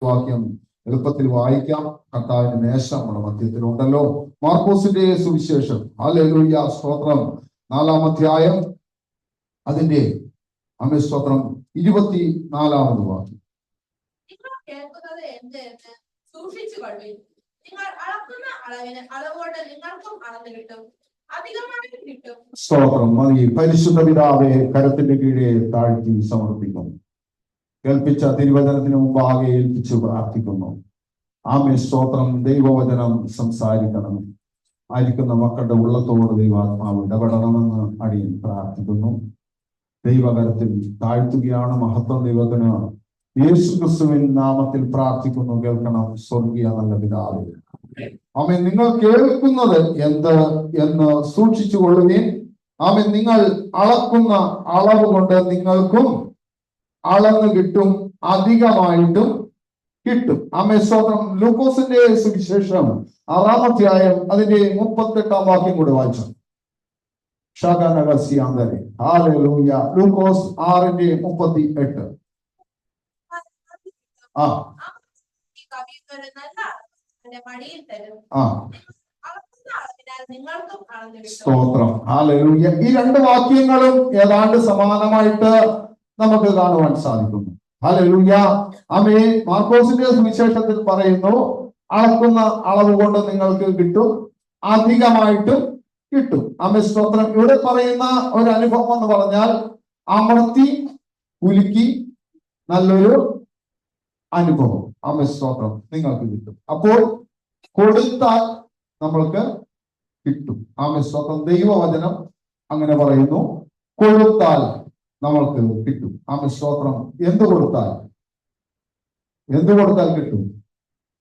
വാക്യം എളുപ്പത്തിൽ വായിക്കാം. കർത്താവിന്റെ മേശ നമ്മുടെ മധ്യത്തിലുണ്ടല്ലോ. മാർക്കോസിന്റെ സുവിശേഷം, ഹല്ലേലൂയ, സ്തോത്രം, 4-ാം അധ്യായം അതിന്റെ സ്തോത്രം 24-ാമത് വാക്യം. നിങ്ങൾ കേൾക്കുന്നത് എന്തെന്ന് സൂക്ഷിച്ചു കൊള്ളുവിൻ. നിങ്ങൾ അളക്കുന്ന അളവിന് അളവോടെ നിങ്ങൾക്കും അളന്നു കിട്ടും, അധികമായും കിട്ടും. സ്തോത്രം. മതി. പരിശുദ്ധ പിതാവേ, കരത്തിന്റെ കീഴെ താഴ്ത്തി സമർപ്പിക്കുന്നു. കേൾപ്പിച്ച തിരുവചനത്തിന് മുമ്പാകെ ഏൽപ്പിച്ചു പ്രാർത്ഥിക്കുന്നു. ആമേ സ്തോത്രം. ദൈവവചനം സംസാരിക്കണം. ആയിരിക്കുന്ന മക്കളുടെ ഉള്ളത്തോട് ദൈവാത്മാവ് ഇടപെടണമെന്ന് അടിയൻ പ്രാർത്ഥിക്കുന്നു. ദൈവകരത്തിൽ താഴ്ത്തുകയാണ്. മഹത്വം ദൈവത്തിന്. യേശു ക്രിസ്തുവിൻ നാമത്തിൽ പ്രാർത്ഥിക്കുന്നു. കേൾക്കണം സ്വർഗീയ നല്ല പിതാവേ. ആമേൻ. നിങ്ങൾ കേൾക്കുന്നത് എന്ത് എന്ന് സൂക്ഷിച്ചു കൊള്ളുകയും ആമേൻ. നിങ്ങൾ അളക്കുന്ന അളവ് കൊണ്ട് നിങ്ങൾക്കും അളന്ന് കിട്ടും, അധികമായിട്ടും കിട്ടും. ആമേൻ സ്തോത്രം. ലൂക്കോസിന്റെ സുവിശേഷം 6-ാം അധ്യായം അതിന്റെ 38-ാം വാക്യം കൂടെ വായിച്ചു. ഹല്ലേലൂയ. ലൂക്കോസ് 6:38. സ്തോത്രം. ഹല്ലേലൂയ. ഈ രണ്ട് വാക്യങ്ങളും ഏതാണ്ട് സമാനമായിട്ട് നമുക്ക് കാണുവാൻ സാധിക്കുന്നു. ഹല്ലേലൂയ. ആമേൻ. മാർക്കോസിന്റെ സുവിശേഷത്തിൽ പറയുന്നു, അളക്കുന്ന അളവ് കൊണ്ട് നിങ്ങൾക്ക് കിട്ടും, അധികമായിട്ടും കിട്ടും. ആമേൻ സ്തോത്രം. ഇവിടെ പറയുന്ന ഒരു അനുഭവം എന്ന് പറഞ്ഞാൽ അമർത്തി കുലുക്കി നല്ലൊരു അനുഭവം. ആമേൻ സ്തോത്രം. നിങ്ങൾക്ക് കിട്ടും. അപ്പോൾ കൊടുത്താൽ നമ്മൾക്ക് കിട്ടും. ആമേൻ സ്തോത്രം. ദൈവവചനം അങ്ങനെ പറയുന്നു, കൊടുത്താൽ നമ്മൾക്ക് കിട്ടും. ആമേൻ സ്തോത്രം. എന്ത് കൊടുത്താൽ കിട്ടും?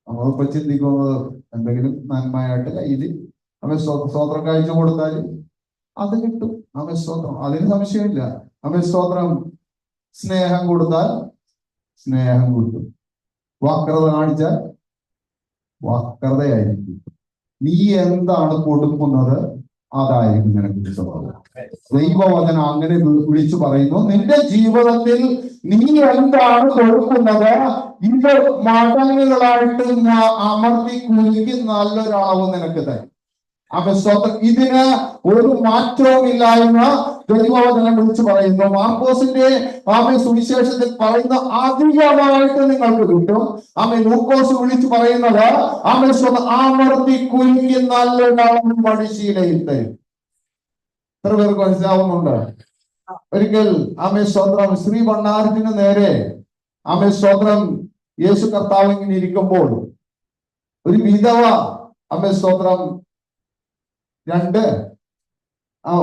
നമ്മളിപ്പോ ചിന്തിക്കുന്നത് എന്തെങ്കിലും നന്മയായിട്ട് കയ്യിൽ ആമേൻ സ്തോത്രം കഴിച്ചു കൊടുത്താൽ അത് കിട്ടും. ആമേൻ സ്തോത്രം. അതിന് സംശയമില്ല. ആമേൻ സ്തോത്രം. സ്നേഹം കൊടുത്താൽ സ്നേഹം കിട്ടും. വക്രത കാണിച്ചാൽ വക്രതയായിരിക്കും. നീ എന്താണ് കൊടുക്കുന്നത് അതായിരിക്കും നിനക്ക് കിട്ടുന്നത്. ദൈവവചനം അങ്ങനെ വിളിച്ചു പറയുന്നു, നിന്റെ ജീവിതത്തിൽ നീ എന്താണ് കൊടുക്കുന്നത് ഇത് മടങ്ങുകളായിട്ട് അമർത്തി കുലുക്കി നല്ലൊരളവ് നിനക്ക് തരും. അപ്പൊ സ്വന്തം ഇതിന് ഒരു മാറ്റവും ഇല്ലായ്മ ദൈവവചനം വിളിച്ചു പറയുന്നു. മാർക്കോസിന്റെ സുവിശേഷത്തിൽ പറയുന്ന അധികമായിട്ട് നിങ്ങൾക്ക് കിട്ടും. ലൂക്കോസ് വിളിച്ചു പറയുന്നത് അമർത്തി കുലുക്കി നല്ലൊരളവ് പരിശീലയിൽ തരും. എത്ര പേർക്ക് മനസ്സിലാവുന്നുണ്ട്? ഒരിക്കൽ സ്തോത്രം ശ്രീ ഭണ്ഡാരത്തിന് നേരെ സ്തോത്രം യേശു കർത്താവ് ഇങ്ങനെ ഇരിക്കുമ്പോൾ ഒരു വിധവ സ്തോത്രം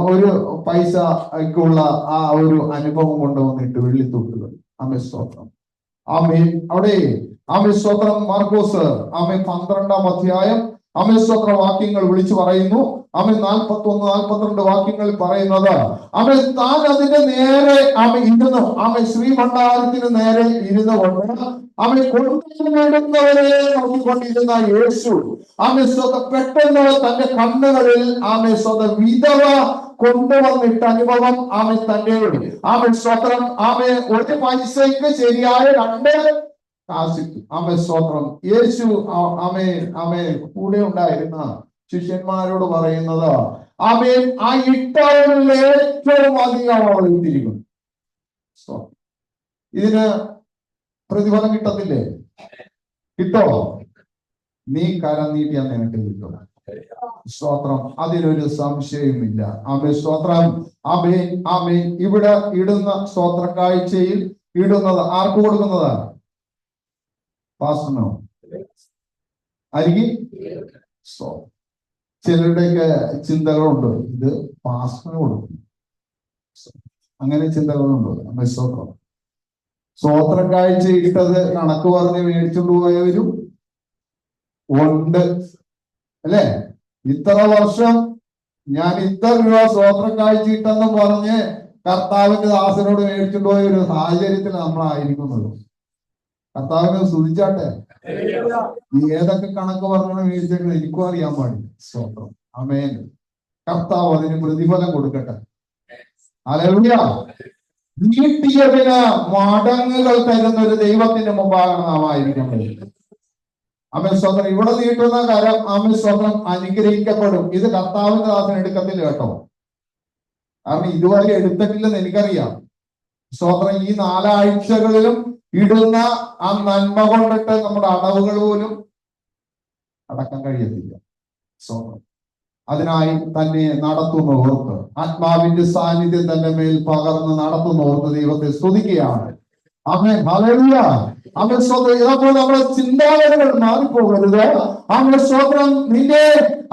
ഒരു പൈസക്കുള്ള ആ ഒരു അനുഭവം കൊണ്ടുവന്നിട്ട് വെള്ളിത്തൂട്ടുകൾ. സ്തോത്രം. അവിടെ സ്തോത്രം. മാർക്കോസ് 12-ാം അധ്യായം സ്തോത്രം വാക്യങ്ങൾ വിളിച്ചു പറയുന്നു. 41-42 വാക്യങ്ങളിൽ പറയുന്നത് താൻ അതിന്റെ നേരെ ഇരുന്നു. ശ്രീ ഭണ്ഡാരത്തിന് നേരെ ഇരുന്നു കൊണ്ട് കൊടുക്കുന്നവരെ നോക്കിക്കൊണ്ടിരുന്ന യേശു പെട്ടെന്ന് തന്റെ കണ്ണുകളിൽ വിധവ കൊണ്ടുവന്നിട്ട് അനുഭവം തന്റെ സ്വത്രം ഒരു പൈസയ്ക്ക് ശരിയായ 2 കാശിട്ടു. സ്വത്രം. യേശു കൂടെ ഉണ്ടായിരുന്ന ശിഷ്യന്മാരോട് പറയുന്നത് ആ ഇട്ടവരിൽ ഏറ്റവും അധികം അവൾ ഇട്ടിരിക്കുന്നു. ഇതിന് പ്രതിഫലം കിട്ടത്തില്ലേ? കിട്ടോ? നീ കരം നീട്ടിയാൽ നിനക്ക് കിട്ടും. സ്തോത്രം. അതിലൊരു സംശയമില്ല. സ്തോത്രം. ഇവിടെ ഇടുന്ന സ്തോത്ര കാഴ്ചയിൽ ഇടുന്നത് ആർക്ക് കൊടുക്കുന്നതാ? പാസ്റ്ററിനോ? അരികെ ചിലരുടെയൊക്കെ ചിന്തകളുണ്ട്, ഇത് പാസ്റ്ററിന് കൊടുക്കും. അങ്ങനെ ചിന്തകളുണ്ട്. സ്തോത്രം. സ്തോത്ര കാഴ്ച ഇട്ടത് കണക്ക് പറഞ്ഞ് മേടിച്ചുകൊണ്ട് പോയവരും ഉണ്ട്, അല്ലേ? ഇത്ര വർഷം ഞാൻ ഇത്ര രൂപ സ്തോത്ര കാഴ്ച ഇട്ടെന്ന് പറഞ്ഞ് കർത്താവിന്റെ ദാസനോട് മേടിച്ചുകൊണ്ട് പോയ ഒരു സാഹചര്യത്തിൽ നമ്മളായിരിക്കുന്നത്. കർത്താവിനെ സ്തുതിച്ചാട്ടെ. ഏതൊക്കെ കണക്ക് പറഞ്ഞാണ് മേടിച്ചേക്കുന്നത് എനിക്കും അറിയാൻ പാടില്ല. സ്തോത്രം. ആമേൻ. കർത്താവ് അതിന് പ്രതിഫലം കൊടുക്കട്ടെ. ഹല്ലേലൂയ. നീട്ടിയതിന് മടങ്ങുകൾ തരുന്ന ഒരു ദൈവത്തിന്റെ മുമ്പാകണം നാം ആയിരിക്കുന്നത്. ആമേൻ സ്തോത്രം. ഇവിടെ നീട്ടുന്ന കരം ആമേൻ സ്തോത്രം അനുഗ്രഹിക്കപ്പെടും. ഇത് കർത്താവിന്റെ ദാസൻ എടുക്കത്തില്ല കേട്ടോ, കാരണം ഇതുവരെ എടുത്തിട്ടില്ലെന്ന് എനിക്കറിയാം. സ്തോത്രം. ഈ 4 ആഴ്ചകളിലും ഇടുന്ന ആ നന്മ കൊണ്ടിട്ട് നമ്മുടെ അടവുകൾ പോലും അടക്കാൻ കഴിയത്തില്ല. സ്തോത്രം. അതിനായി തന്നെ നടത്തുന്നവർക്ക് ആത്മാവിന്റെ സാന്നിധ്യം തന്റെ മേൽ പകർന്ന് നടത്തുന്നവർക്ക് ദൈവത്തെ സ്തുതിക്കുകയാണ്. ആമേൻ. ഹല്ലേലൂയ. ആമേൻ സ്തോത്രം. ഇതപ്പോൾ നമ്മുടെ ചിന്താഗതികൾ മാറിപ്പോകരുത്. ആമേൻ സ്തോത്രം. നിന്റെ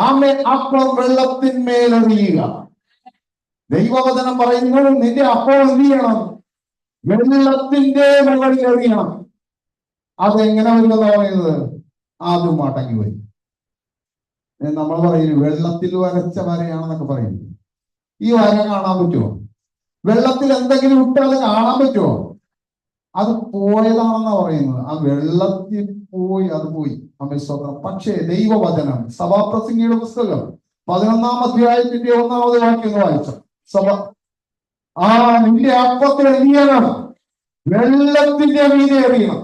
ആമേൻ അപ്പം വെള്ളത്തിന്മേലെറിയുക. ദൈവവചനം പറയുന്നു നിന്റെ അപ്പം എന്ത് ചെയ്യണം? വെള്ളത്തിന്റെ മുകളിൽ എറിയണം. അതെങ്ങനെ വരുമെന്ന് പറയുന്നത്? ആദ്യം മടങ്ങി വരും. നമ്മൾ പറയുന്നു വെള്ളത്തിൽ വരച്ച വരയാണെന്നൊക്കെ പറയുന്നു. ഈ വര കാണാൻ പറ്റുമോ? വെള്ളത്തിൽ എന്തെങ്കിലും ഇട്ട് അത് കാണാൻ പറ്റുമോ? അത് പോയതാണെന്നാ പറയുന്നത്. ആ വെള്ളത്തിൽ പോയി, അത് പോയി. ആമേൻ സ്തോത്രം. പക്ഷേ ദൈവവചനം സഭാപ്രസംഗിയുടെ പുസ്തകം 11-ാം അധ്യായത്തിന്റെ 1-ാമത് വാക്യം വായിച്ചു. നിന്റെ അപ്പത്തിൽ എന്ത് ചെയ്യണം? വെള്ളത്തിന്റെ മീതെ എറിയണം.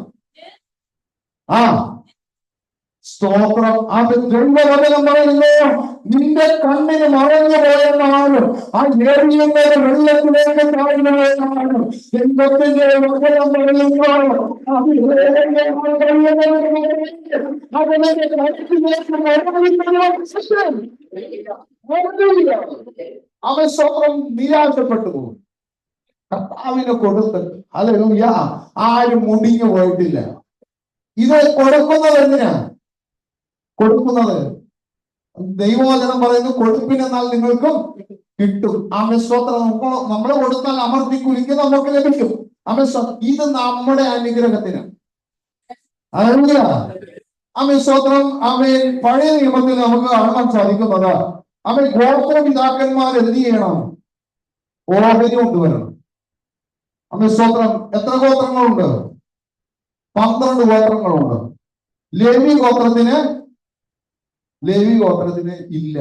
സ്തോത്രം. അത് ദൈവവചനം പറയുന്നു നിന്റെ കണ്ണിന് മറഞ്ഞു പോയെന്നാലും ആ എറിയുന്നത് വെള്ളത്തിലേക്ക് താഴ്ന്നതെന്നാലും ദൈവത്തിന്റെ വചനം പറയുന്നു. അവൻ സ്തോത്രം നിരാശപ്പെട്ടു പോകും. കർത്താവിനെ കൊടുത്ത് ഹല്ലേലൂയ ആരും മുടിഞ്ഞു പോയിട്ടില്ല. ഇത് കൊടുക്കുന്നത് എന്തിനാ? കൊടുക്കുന്നത് ദൈവവചനം പറയുന്നു കൊടുപ്പിനെന്നാൽ നിങ്ങൾക്കും കിട്ടും. ആമേൻ സ്തോത്രം. നമ്മൾ കൊടുത്താൽ അമർത്തി കുലുക്കി നമുക്ക് ലഭിക്കും. ആമേൻ സ്തോത്രം. ഇത് നമ്മുടെ അനുഗ്രഹത്തിന്. ഹല്ലേലൂയ. ആമേൻ സ്തോത്രം. ആമേൻ. പഴയ നിയമത്തിൽ നമുക്ക് കാണാൻ സാധിക്കുന്നത് ആമേൻ ഗോത്രപിതാക്കന്മാർ എന്ത് ചെയ്യണം? ഓഹരി കൊണ്ടുവരണം. ആമേൻ സ്തോത്രം. എത്ര ഗോത്രങ്ങളുണ്ട്? 12 ഗോത്രങ്ങളുണ്ട്. ലേവി ഗോത്രത്തിന് ഇല്ല,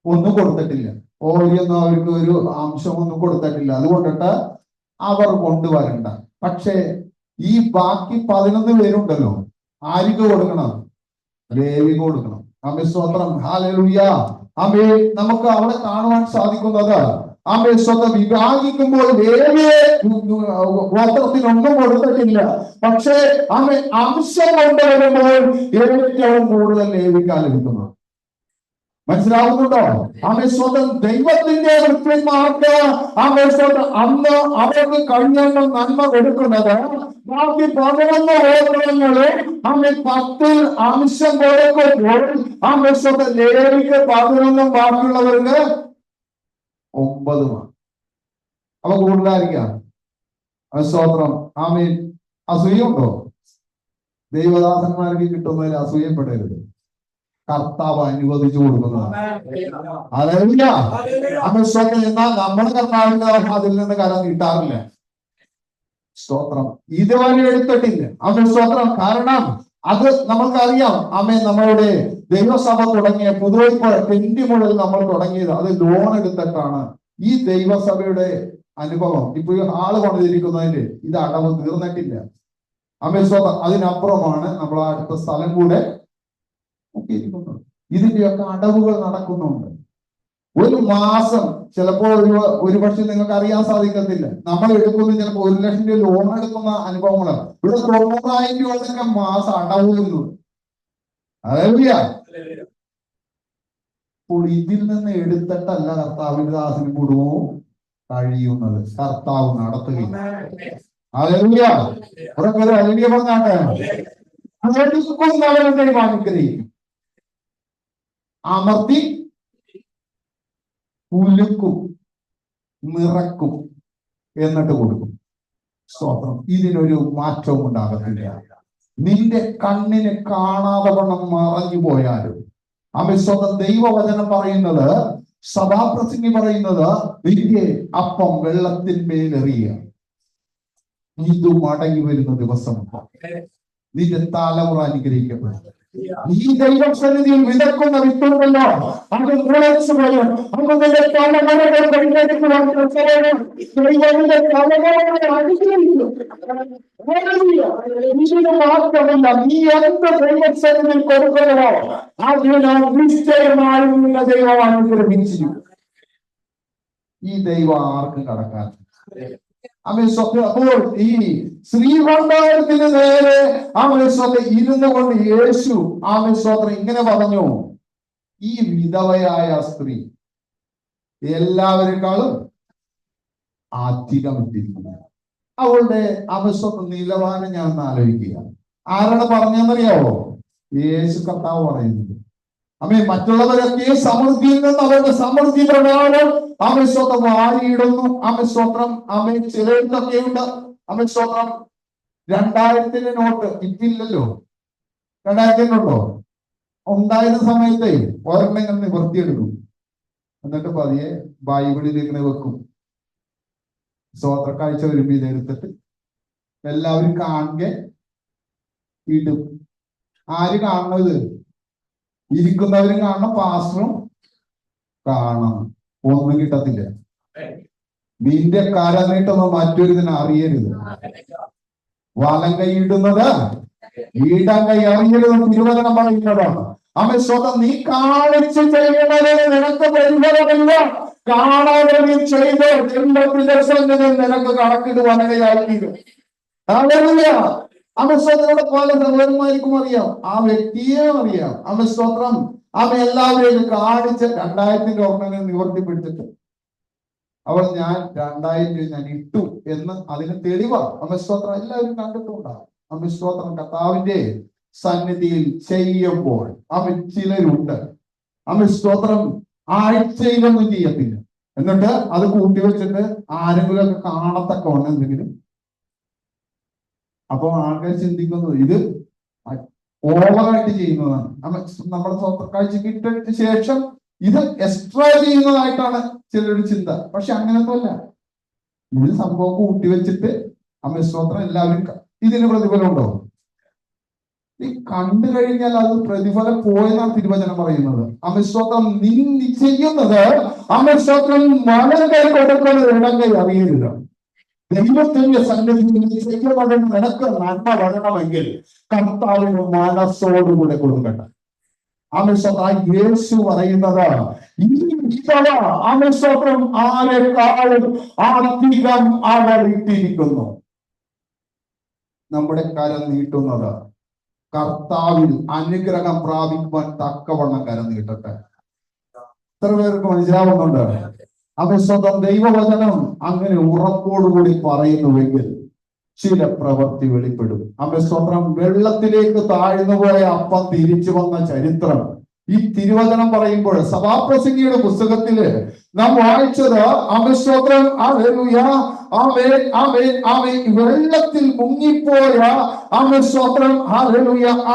ഒന്നും കൊടുത്തിട്ടില്ല. ഓഹരിയൊന്നും അവർക്ക് ഒരു അംശമൊന്നും കൊടുത്തിട്ടില്ല. അതുകൊണ്ടിട്ട് അവർ കൊണ്ടുവരണ്ട. പക്ഷേ ഈ ബാക്കി 11 പേരുണ്ടല്ലോ, ആർക്ക് കൊടുക്കണം? ലേവി കൊടുക്കണം. ആമേൻ സ്തോത്രം. ഹല്ലേലൂയ. ആമേൻ. നമുക്ക് അവിടെ കാണുവാൻ സാധിക്കുന്നത് ആമേൻ സ്തോത്രം വിഭാഗിക്കുമ്പോൾ ലേവിയെ ഗോത്രത്തിനൊന്നും കൊടുത്തിട്ടില്ല. പക്ഷേ ആമേൻ അംശം കൊണ്ടുവരുമ്പോൾ ഏറ്റവും കൂടുതൽ ലേവിക്കാ ലഭിക്കുന്നത്. മനസ്സിലാവുന്നുണ്ടോ? ആമേൻ സ്തോത്രം. ദൈവത്തിന്റെ കൃത്യന്മാർക്ക് ആമേൻ സ്തോത്രം അന്ന് അവർക്ക് കഴിഞ്ഞെണ്ണം നന്മ കൊടുക്കുന്നത് ബാക്കി 11 ഗോത്രങ്ങള് ആമേൻ 10 അംശം കൊടുക്കുമ്പോൾ ആമേൻ സ്തോത്രം ലേവിക്ക് 11 ബാക്കിയുള്ളവർക്ക് 9. അവ കൂടുതലായിരിക്കാം. സ്തോത്രം. ആമേൻ. അസൂയുണ്ടോ? ദൈവദാസന്മാർക്ക് കിട്ടുന്നതിൽ അസൂയപ്പെടരുത്. കർത്താവ് അനുവദിച്ചു കൊടുക്കുന്നതാണ്. ഹല്ലേലൂയ. ആമേൻ സ്തോത്രം. എന്നാൽ നമ്മുടെ കർത്താവിന്റെ അതിൽ നിന്ന് കരം കിട്ടാറില്ല. സ്തോത്രം. ഇതുവരെ എടുത്തിട്ടില്ല. ആമേൻ സ്തോത്രം. കാരണം അത് നമ്മൾക്കറിയാം. ആമേൻ. നമ്മളുടെ ദൈവസഭ തുടങ്ങിയ പുതുവൈപ്പ് 20 മുതൽ നമ്മൾ തുടങ്ങിയത് അത് ലോൺ എടുത്തിട്ടാണ്. ഈ ദൈവസഭയുടെ അനുഭവം ഇപ്പൊ ഈ ആള് കൊണ്ടിരിക്കുന്നതിന്റെ ഇത് അടവ് തീർന്നിട്ടില്ല. ആമേൻ സ്തോത്രം. അതിനപ്പുറമാണ് നമ്മൾ അടുത്ത സ്ഥലം കൂടെ നോക്കിയിരിക്കുന്നത്. ഇതിന്റെയൊക്കെ അടവുകൾ നടക്കുന്നുണ്ട്. ഒരു മാസം ചിലപ്പോൾ ഒരു പക്ഷെ നിങ്ങൾക്ക് അറിയാൻ സാധിക്കത്തില്ല. നമ്മൾ എടുക്കുന്നത് ചിലപ്പോൾ 1 ലക്ഷം രൂപ ലോൺ എടുക്കുന്ന അനുഭവങ്ങളാണ്. ഇവിടെ 90,000 രൂപയൊക്കെ മാസം അടവുന്നു. ഹല്ലേലൂയ. അപ്പോൾ ഇതിൽ നിന്ന് എടുത്തിട്ടല്ല കർത്താവിന്റെ ദാസനും കുടുംബവും കഴിയുന്നത്. കർത്താവ് നടത്തുകയും. ഹല്ലേലൂയ. ഹല്ലേലൂയ പറഞ്ഞാട്ടെ. അനുഗ്രഹിക്കും. അമർത്തി കുലുക്കും, നിറക്കും, എന്നിട്ട് കൊടുക്കും. സ്തോത്രം. ഇതിനൊരു മാറ്റവും ഉണ്ടാകത്തില്ല. നിന്റെ കണ്ണിന് കാണാതെ വണ്ണം മറഞ്ഞു പോയാലും ആമേൻ സ്തോത്രം. ദൈവവചനം പറയുന്നത്, സഭാപ്രസംഗി പറയുന്നത് നിന്റെ അപ്പം വെള്ളത്തിന്മേലെറിയുക. ഇത് മടങ്ങി വരുന്ന ദിവസം നിന്റെ തലമുറ അനുഗ്രഹിക്കപ്പെടും. ഈ ദൈവസന്നിധിയിൽ വിതക്കുന്ന വിത്തുണ്ടല്ലോ, അത് മുളച്ചു വരും. അവരുടെ തലമുറകൾ ദൈവത്തിന്റെ തലമുറകളെ അനുഗ്രഹിക്കും. ഇതിന് മാത്രമല്ല, നീ എന്ത് ദൈവസന്നിധിയിൽ കൊടുക്കുന്നതോ അതിന് നിശ്ചയമായുള്ള ദൈവം അനുഗ്രഹിച്ചിരിക്കും. ഈ ദൈവം ആർക്കും കടക്കാൻ അപ്പോൾ ഈ ശ്രീഭണ്ഡാരത്തിന് നേരെ ഇരുന്നു കൊണ്ട് യേശു ഇങ്ങനെ പറഞ്ഞു, ഈ വിധവയായ സ്ത്രീ എല്ലാവരെക്കാളും അധികം ഇട്ടിരിക്കുന്നു. അവളുടെ നിലവാരം ഞാൻ ഒന്ന് ആലോചിക്കുക. ആരാണ് പറഞ്ഞെന്നറിയാവോ? യേശു കർത്താവ് പറയുന്നത്. മറ്റുള്ളവരൊക്കെ സമൃദ്ധിയിൽ നിന്ന് അവരുടെ സമൃദ്ധി പ്രകാരം വാരിയിടുന്നു. ചിലർക്കൊക്കെ ഉണ്ട് 2000 നോട്ട്. ഇപ്പില്ലല്ലോ. 2000 ഉണ്ടോ? ഉണ്ടായിരുന്ന സമയത്തെ ഒരെണ്ണം ഇങ്ങനെ നിവർത്തിയെടുക്കും, എന്നിട്ട് പതിയെ ബൈബിളിലേക്ക് ഇങ്ങനെ വെക്കും. സ്വോത്രക്കാഴ്ച വരുമ്പോ ഇതെടുത്തിട്ട് എല്ലാവരും കാണുക ഇടും. ആര് കാണുന്നത്? ഇരിക്കുന്നവരും കാണണം, പാസ്റ്ററും കാണണം. ഒന്നും കിട്ടത്തില്ല. നിന്റെ കര നീട്ടുന്നത് മറ്റൊരുതിനെ അറിയരുത്. വലം കൈ ഇടുന്നത് ഇടം കൈ അറിയരുത്. തിരുവചനം പറയുന്നതാണ്. നീ കാണിച്ച് ചെയ്യണത് നിനക്ക് പ്രതിഫലമില്ല. കാണാതെ നീ ചെയ്ത് ദൈവത്തിന്റെ സന്നിധിയിൽ നിനക്ക് കണക്കിട്ട് വലകയാക്കിയത്. സ്തോത്രയുടെ പല സഹോദരന്മാർക്കും അറിയാം, ആ വ്യക്തിയെ അറിയാം. സ്തോത്രം എല്ലാവരെയും കാണിച്ച് 2000 ഓർമ്മകൾ നിവർത്തിപ്പിടിച്ചിട്ട് ഞാൻ 2000 ഞാൻ ഇട്ടു എന്ന് അതിന് തെളിവാണ്. സ്തോത്രം എല്ലാവരും കണ്ടിട്ടുണ്ടാകും. സ്തോത്രം കർത്താവിന്റെ സന്നിധിയിൽ ചെയ്യുമ്പോൾ ചിലരുണ്ട്. സ്തോത്രം ആഴ്ചയിലൊന്നും ചെയ്യത്തില്ല, എന്നിട്ട് അത് കൂട്ടിവെച്ചിട്ട് ആരെങ്കിലും ഒക്കെ കാണത്തക്കവണ്ണം എന്തെങ്കിലും. അപ്പൊ ആൾക്കാർ ചിന്തിക്കുന്നത് ഇത് ഓവറായിട്ട് ചെയ്യുന്നതാണ്. നമ്മുടെ സ്വന്തക്കാഴ്ചക്ക് ഇട്ടതിന് ശേഷം ഇത് എക്സ്ട്രാ ചെയ്യുന്നതായിട്ടാണ് ചിലരുടെ ചിന്ത. പക്ഷെ അങ്ങനൊന്നുമല്ല. ഇത് സംഭവം കൂട്ടിവെച്ചിട്ട് സ്തോത്രം എല്ലാവരും ഇതിന് പ്രതിഫലം ഉണ്ടോ? ഈ കണ്ടു കഴിഞ്ഞാൽ അത് പ്രതിഫലം പോയെന്നാണ് തിരുവചനം പറയുന്നത്. സ്തോത്രം നീ ചെയ്യുന്നത് സ്തോത്രം മനം കൈ കൊടുക്കുന്നത് ഇടം കൈ അറിയരുത്. ദൈവത്തിന്റെ സന്നിധിയിൽ ചെയ്യുന്നത് നിനക്ക് നന്മ വരണമെങ്കിൽ കർത്താവിന് മനസ്സോടുകൂടെ കൊടുക്കട്ടെ. യേശു പറയുന്നത് ഈ സ്തോത്രം ആരെക്കാളും അധികം അവർ ഇട്ടിരിക്കുന്നു. നമ്മുടെ കരം നീട്ടുന്നത് കർത്താവിൽ അനുഗ്രഹം പ്രാപിക്കുവാൻ തക്കവണ്ണം കരം നീട്ടട്ടെ. എത്ര പേർക്ക് മനസ്സിലാവുന്നുണ്ട്? സ്വന്തം ദൈവവചനം അങ്ങനെ ഉറപ്പോടുകൂടി പറയുന്നുവെങ്കിൽ ചില പ്രവൃത്തി വെളിപ്പെടും. സ്വന്തം വെള്ളത്തിലേക്ക് താഴ്ന്നുപോയ അപ്പം തിരിച്ചു വന്ന ചരിത്രം ഈ തിരുവചനം പറയുമ്പോൾ സഭാപ്രസംഗിയുടെ പുസ്തകത്തില് നാം വായിച്ചത് സ്വന്തം വെള്ളത്തിൽ മുങ്ങിപ്പോയ സ്വന്തം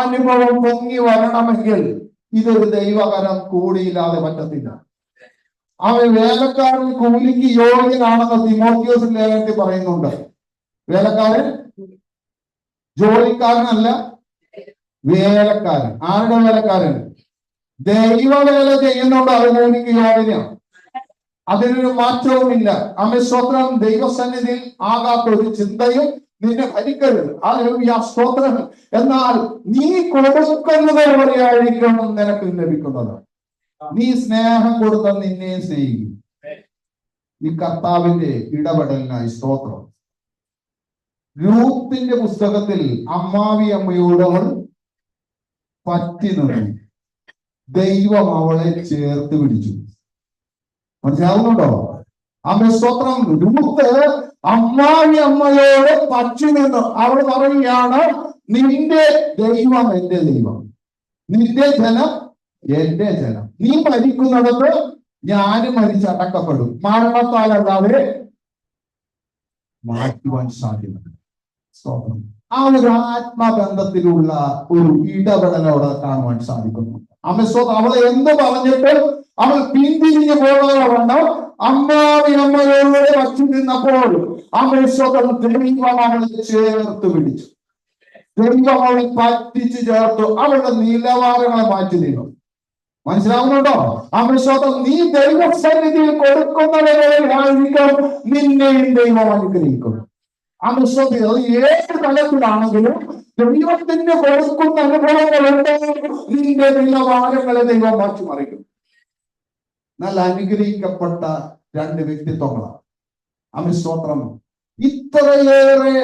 അനുഭവം പൊങ്ങി വരണമെങ്കിൽ ഇതൊരു ദൈവകരം കൂടിയില്ലാതെ പറ്റത്തില്ല. വേലക്കാരൻ കൂലിക്ക് യോഗ്യനാണെന്ന് തിമോഥെയോസ് ലേഖനത്തിൽ പറയുന്നുണ്ട്. വേലക്കാരൻ ജോലിക്കാരനല്ല, വേലക്കാരൻ. ആരുടെ വേലക്കാരൻ? ദൈവവേല ചെയ്യുന്നുണ്ട്, അത് കൂലിക്ക് യോഗ്യനാണ്. അതിനൊരു മാറ്റവുമില്ല. സ്തോത്രം ദൈവസന്നിധിയിൽ ആകാത്ത ഒരു ചിന്തയും നിന്നെ ഭരിക്കരുത്. സ്തോത്രം. എന്നാൽ നീ കൊടുക്കുന്നത് വരെയായിരിക്കും നിനക്ക് ലഭിക്കുന്നത്. നീ സ്നേഹം കൊടുത്ത നിന്നെ സ്നേഹിക്കും. ഈ കർത്താവിന്റെ ഇടപെടലിനായി സ്തോത്രം. രൂത്തിന്റെ പുസ്തകത്തിൽ അമ്മാവിയമ്മയോട് അവൾ പറ്റി നിന്നു. ദൈവം അവളെ ചേർത്ത് പിടിച്ചു. മനസ്സിലാവുന്നുണ്ടോ? സ്തോത്രം. രൂത്ത് അമ്മാവിയമ്മയോട് പറ്റി നിന്നു. അവൾ പറയുകയാണ്, നിന്റെ ദൈവം എന്റെ ദൈവം, നിന്റെ ജനം എന്റെ ജനം. നീ മരിക്കുന്നിടത്ത് ഞാനും മരിച്ചടക്കപ്പെടും. മരണത്താലല്ലാതെ മാറ്റുവാൻ സാധ്യമല്ല. സ്തോത്രം. ആ ഒരു ആത്മബന്ധത്തിലുള്ള ഒരു ഇടപെടലോടെ കാണുവാൻ സാധിക്കുന്നു. സ്തോത്രം. അവളെ എന്ത് പറഞ്ഞിട്ട് അവൾ പിന്തിരിഞ്ഞു പോകണം. അമ്മാവിയമ്മയോട് വച്ചു നിന്നപ്പോൾ സ്തോത്രം ദൈവം അവളെ ചേർത്ത് പിടിച്ചു. ദൈവം അവളെ പറ്റിച്ച് ചേർത്തു. അവളുടെ നിലവാരങ്ങളെ മാറ്റി ദൈവം. മനസ്സിലാവുന്നുണ്ടോ? ആമേശ്വരം. നീ ദൈവസന്നിധിയിൽ കൊടുക്കുന്നവരെയായിരിക്കും നിന്നെയും ദൈവം അനുഗ്രഹിക്കും. ആമേശ്വരം. അത് ഏത് തലത്തിലാണെങ്കിലും ദൈവത്തിന് കൊടുക്കുന്ന അനുഭവങ്ങളുണ്ട്. നിന്റെ നിലവാരങ്ങളെ ദൈവം മാറ്റിമറിക്കും. നല്ല അനുഗ്രഹിക്കപ്പെട്ട രണ്ട് വ്യക്തിത്വങ്ങളാണ്. ആമേശ്വരം. ഇത്രയേറെ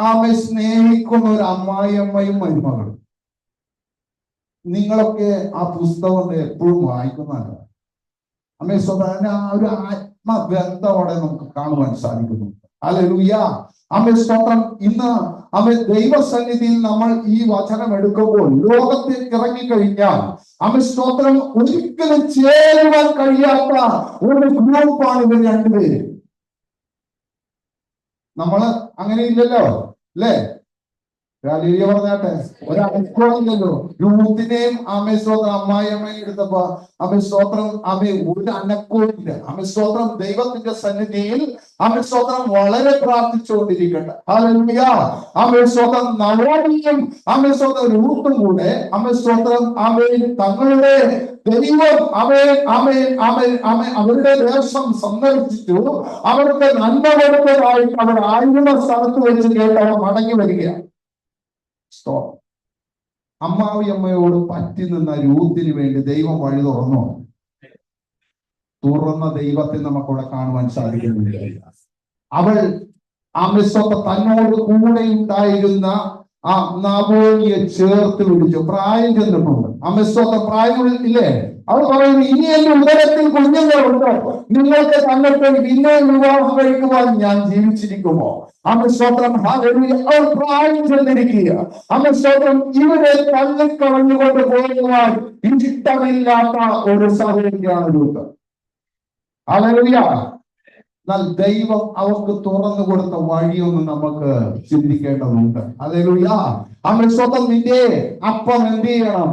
ആമെ സ്നേഹിക്കുന്ന ഒരു അമ്മായിയമ്മയും മരുമകളും. നിങ്ങളൊക്കെ ആ പുസ്തകം എപ്പോഴും വായിക്കുന്നതാണ്. ആമേശ്വരം. ആ ഒരു ആത്മബന്ധത്തോടെ നമുക്ക് കാണുവാൻ സാധിക്കുന്നു. ഹല്ലേലൂയ. ആമേശ്വരം. ഇന്ന് ദൈവസന്നിധിയിൽ നമ്മൾ ഈ വചനം എടുക്കുമ്പോൾ ലോകത്തേക്ക് ഇറങ്ങിക്കഴിഞ്ഞാൽ ആമേശ്വരം ഒരിക്കലും ചേരുവാൻ കഴിയാത്ത ഒരു ഗ്രൂപ്പാണ് ഇവർ രണ്ടുപേര്. നമ്മള് അങ്ങനെ ഇല്ലല്ലോ, അല്ലേ? പറഞ്ഞാട്ടെ, ഒരനുഭവമില്ലല്ലോ. യൂത്തിനെയും ആമേശ്വരം അമ്മായിയമ്മയും എടുത്തപ്പോ ആമേശ്വരം ഒരു അനക്കവും ഇല്ല. ആമേശ്വരം ദൈവത്തിന്റെ സന്നിധിയിൽ ആമേശ്വരം വളരെ പ്രാർത്ഥിച്ചുകൊണ്ടിരിക്കട്ടെ. ഹല്ലേലൂയ. ആമേശ്വരം നവോമിയും ആമേശ്വരം രൂത്തും കൂടെ ആമേശ്വരം തങ്ങളുടെ ദൈവം അവരുടെ ദേശം സന്ദർശിച്ചു. അവർക്ക് നന്മ കൊടുത്തതായിട്ട് അവർ ആയിരുന്ന സ്ഥലത്ത് വെച്ച് കേട്ട് അവർ മടങ്ങി വരികയാണ്. അമ്മാവിയമ്മയോട് പറ്റി നിന്ന രൂത്തിന് വേണ്ടി ദൈവം വഴി തുറന്നു. തുറന്ന ദൈവത്തെ നമുക്കവിടെ കാണുവാൻ സാധിക്കുന്നില്ല. അവൾ ആമേശ്വരം തന്നോട് കൂടെ ഉണ്ടായിരുന്ന ആ നാബോലിയെ ചേർത്ത് പിടിച്ചു. പ്രായം ചെന്നിട്ടുണ്ട്. ആമേശ്വരം പ്രായം ഇല്ലേ? അവർ പറയുന്നു, ഇനി എന്റെ ഉദരത്തിൽ കുഞ്ഞുങ്ങളുണ്ടോ? നിങ്ങൾക്ക് തന്നിട്ട് പിന്നെ വിവാഹം കഴിക്കുവാൻ ഞാൻ ജീവിച്ചിരിക്കുമോ? ആമേശ്വരം. അവർ പ്രായം ചെന്നിരിക്കുക. ആമേശ്വരം. ഇവരെ തള്ളിക്കളഞ്ഞുകൊണ്ട് പോകുവാൻ ഇഷ്ടമില്ലാത്ത ഒരു സഹോദരിയാണ് രൂത്ത്. ഹല്ലേലൂയ. എന്നാൽ ദൈവം അവർക്ക് തുറന്നു കൊടുത്ത വഴിയൊന്നും നമുക്ക് ചിന്തിക്കേണ്ടതുണ്ട്. ഹല്ലേലൂയ. ആമേശ്വരം. നിന്റെ അപ്പം എന്ത് ചെയ്യണം?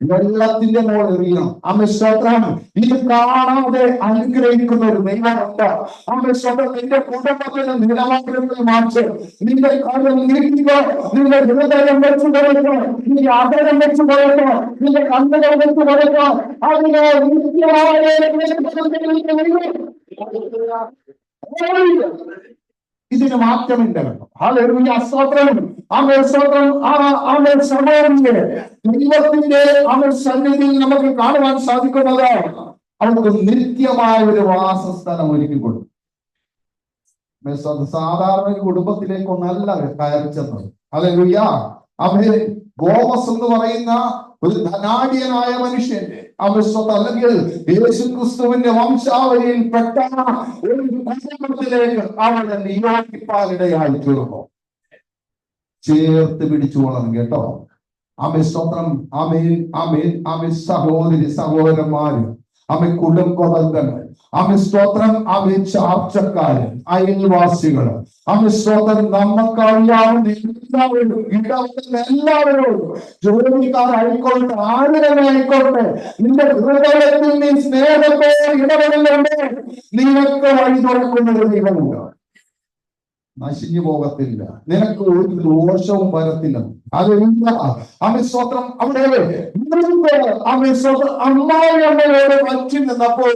വെള്ളത്തിന്റെ മോൾ എറിയണം. ആമേശ്വരം. ഇത് കാണാതെ അനുഗ്രഹിക്കുന്ന ഒരു ദൈവമുണ്ട്. ആമേശ്വരം. നിന്റെ കുടുംബത്തിന് നിലവാരങ്ങൾ മാറ്റി നിന്റെ കാര്യം നീക്കുക. നിന്റെ ഹൃദയം വെച്ച് കൊടുക്കുക. നിന്റെ ആദരം വെച്ച് കൊടുക്കുക. നിന്റെ കണ്ണുകൾ വെച്ച് കൊടുക്കുക. അതിനെ ഇതിന് മാറ്റമില്ല. ഹല്ലേലൂയ. സ്തോത്രം. ദൈവത്തിന്റെ സന്നിധിയിൽ നമുക്ക് കാണുവാൻ സാധിക്കുന്നത് അവർക്ക് നിത്യമായ ഒരു വാസസ്ഥലം ഒരുക്കി കൊടുക്കും. സാധാരണ ഒരു കുടുംബത്തിലേക്കൊന്നല്ല കയറി ചെന്നത്. ഹല്ലേലൂയ. അവര് ബോവസ് എന്ന് പറയുന്ന ഒരു ധനാഢ്യനായ മനുഷ്യന്റെ അല്ലെങ്കിൽ യേശു ക്രിസ്തുവിന്റെ വംശാവലിയിൽ പെട്ട ഒരു കുടുംബത്തിലേക്ക് അവരുടെ നിയോഗിപ്പാനിടയായി തീർന്നു. ചേർത്ത് പിടിച്ചു കൊള്ളണം കേട്ടോ. ആമേശ്വരം. സഹോദരി സഹോദരന്മാര്, കുടുംബബന്ധങ്ങൾ, ആമേശ്വരം. ചാർച്ചക്കാര്, അയൽവാസികള്, ആമേശ്വരം. നമുക്കറിയാവുന്ന എല്ലാവരും, ഇടവന്ന എല്ലാവരോടും, ജോലിക്കാരായിക്കോട്ടെ, ആര് തന്നെ ആയിക്കോട്ടെ, നിന്റെ ഹൃദയത്തിൽ നീ സ്നേഹത്തോടെ ഇടപെടലുണ്ട്. നിനക്ക് വഴി തുറക്കുന്ന ഒരു ദൈവമുണ്ട്. നശിഞ്ഞു പോകത്തില്ല. നിനക്ക് ഒരു ദോഷവും വരത്തില്ല. ആമേശ്വരം. അവിടെ അമ്മായിയമ്മയോട് പറ്റി നിന്നപ്പോൾ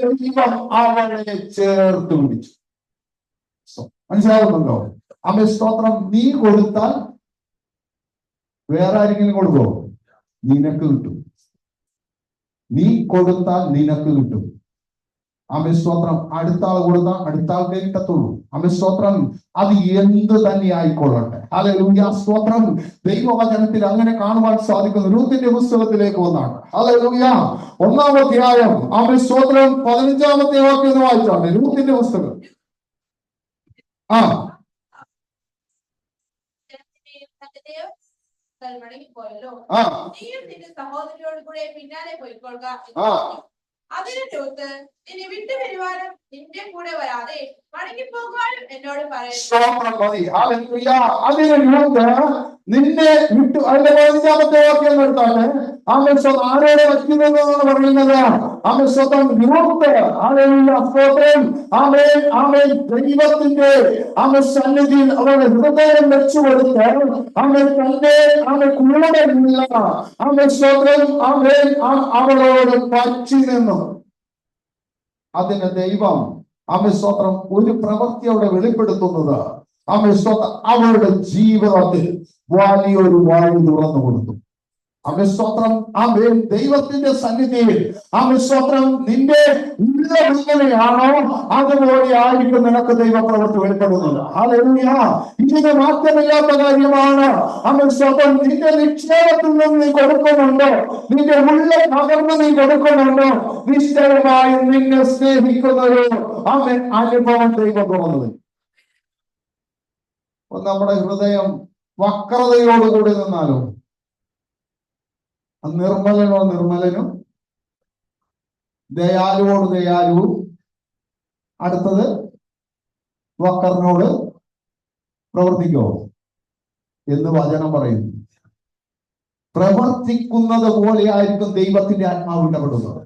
ദൈവം അവളെ ചേർത്ത് പിടിച്ചു. മനസ്സിലാവുന്നുണ്ടോ? ആമേശ്വരം. നീ കൊടുത്താൽ വേറെ ആരെങ്കിലും കൊടുക്കോ? നിനക്ക് കിട്ടും. നീ കൊടുത്താൽ നിനക്ക് കിട്ടും. ആമേശ്വരം. അടുത്ത ആൾ കൊടുത്താൽ അടുത്ത ആൾക്കേ കിട്ടത്തുള്ളൂ. ആമേശ്വരം. അത് എന്ത് തന്നെ ആയിക്കൊള്ളട്ടെ. ഹല്ലേലൂയ. സ്തോത്രം. ദൈവവചനത്തിൽ അങ്ങനെ കാണുവാൻ സാധിക്കുന്നു. രൂത്തിന്റെ പുസ്തകത്തിലേക്ക് വന്നാണ്. ഹല്ലേലൂയ. 1-ാം അധ്യായം ആമേശ്വരം 15-ാമത്തെ വാക്യം വായിച്ചാണ്. രൂത്തിന്റെ പുസ്തകം. സഹോദരിയോട് കൂടെ പിന്നാലെ പോയിക്കൊള്ളുക. അതിന് രൂത്ത്, ഇനി വിട്ടുപിരിവാനും നിന്റെ കൂടെ വരാതെ മടങ്ങിപ്പോകാനും എന്നോട് പറയുന്നു. നിന്നെ വിട്ടു. അതിന്റെ 15-ാമത്തെ വാക്യം എടുത്താണ് ആമേൻ സ്തോത്രം ആരോടെ വയ്ക്കുന്നതെന്നാണ് പറയുന്നത്. ആമേൻ സ്തോത്രം ഗ്രൂപ്പ് സ്തോത്രം ആമേൻ ആമേൻ ദൈവത്തിന്റെ ആമേൻ സന്നിധിയിൽ അവരുടെ ഹൃദയം വെച്ചു കൊടുത്ത് ആമേൻ തന്റെ ആമേൻ കൂടെയുള്ള ആമേൻ സ്തോത്രം ആമേൻ അവളോട് പറ്റി നിന്നു. അതിന് ദൈവം ആമേൻ സ്തോത്രം ഒരു പ്രവൃത്തി അവിടെ വെളിപ്പെടുത്തുന്നത് ആമേൻ സ്തോത്രം അവരുടെ ജീവിതത്തിൽ വലിയൊരു വായു തുറന്നു കൊടുത്തു. ആമേൻ സ്തോത്രം ആമേൻ ദൈവത്തിന്റെ സന്നിധിയിൽ ആമേൻ സ്തോത്രം നിന്റെ ഉള്ള എങ്ങനെയാണോ അതുപോലെ ആയിരിക്കും നിനക്ക് ദൈവപ്രവൃത്തി വെളിപ്പെടുന്നത്. ഹല്ലേലൂയ. ഇതിന് മാറ്റമില്ലാത്ത കാര്യമാണ്. ആമേൻ സ്തോത്രം നിന്റെ നിക്ഷേപത്തിൽ നിന്ന് നീ കൊടുക്കുന്നുണ്ടോ, നിന്റെ ഉള്ള പകർന്ന് നീ കൊടുക്കുന്നുണ്ടോ, നിശ്ചയമായും നിന്നെ സ്നേഹിക്കുന്നൊരു ആമേൻ അനുഭവം ദൈവം തുറന്നത്. നമ്മുടെ ഹൃദയം വക്രതയോടുകൂടി നിന്നാലോ നിർമ്മലനും ദയാലുവോട് ദയാലുവും അടുത്തത് വക്രനോട് പ്രവർത്തിക്കോ എന്ന് വചനം പറയുന്നു. പ്രവർത്തിക്കുന്നത് പോലെ ആയിരിക്കും ദൈവത്തിന്റെ ആത്മാവ് ഇടപെടുന്നത്.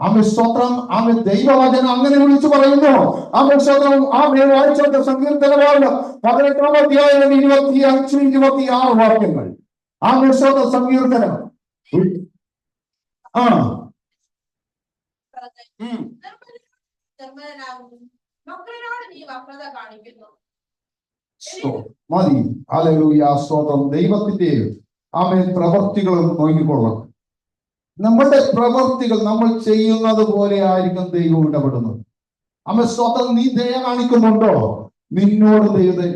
ആമേൻ സ്തോത്രം ആമേൻ ദൈവവചനം അങ്ങനെ വിളിച്ചു പറയുന്നു. ആമേൻ സ്തോത്രം ആമേൻ വായിച്ച സങ്കീർത്തനമാണ് 18-ാം അധ്യായം 25-26 വാക്യങ്ങൾ. ആമേൻ സ്തോത്രം സങ്കീർത്തനം മക്കളോട് നീ വക്രത കാണിക്കുന്നു. മതി. ഹല്ലേലൂയ. സ്തോത്രം. ദൈവത്തിന്റെ ആമേൻ പ്രവർത്തികളും നോക്കിക്കൊള്ളണം. നമ്മുടെ പ്രവർത്തികൾ നമ്മൾ ചെയ്യുന്നത് പോലെ ആയിരിക്കും ദൈവം ഇടപെടുന്നത്. ആമേൻ സ്തോത്രം. നീ ദയ കാണിക്കുന്നുണ്ടോ, നിന്നോട്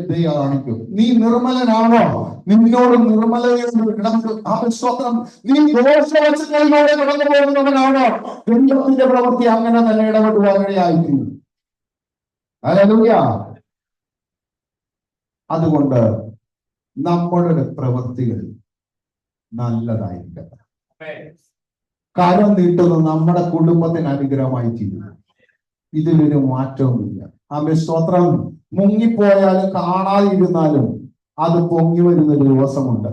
ദയ കാണിക്കും. നീ നിർമ്മലനാണോ, നിന്നോട് നിർമ്മലതയോട് ഇടപെടും. ആമേൻ സ്തോത്രം. നീ ദോഷവശങ്ങളിലൂടെ കടന്നു പോകുന്നവനാണോ, ദൈവത്തിന്റെ പ്രവൃത്തി അങ്ങനെ തന്നെ ഇടപെടുവാനിടയായിരിക്കും. ഹല്ലേലൂയ. അതുകൊണ്ട് നമ്മളുടെ പ്രവൃത്തികൾ നല്ലതായിരിക്കട്ടെ. കരം നീട്ടുന്നത് നമ്മുടെ കുടുംബത്തിന് അനുഗ്രഹമായി തീരുന്നു. ഇതിലൊരു മാറ്റവുമില്ല. ആമേൻ സ്തോത്രം. മുങ്ങിപ്പോയാലും കാണാതിരുന്നാലും അത് പൊങ്ങി വരുന്നൊരു ദിവസമുണ്ട്.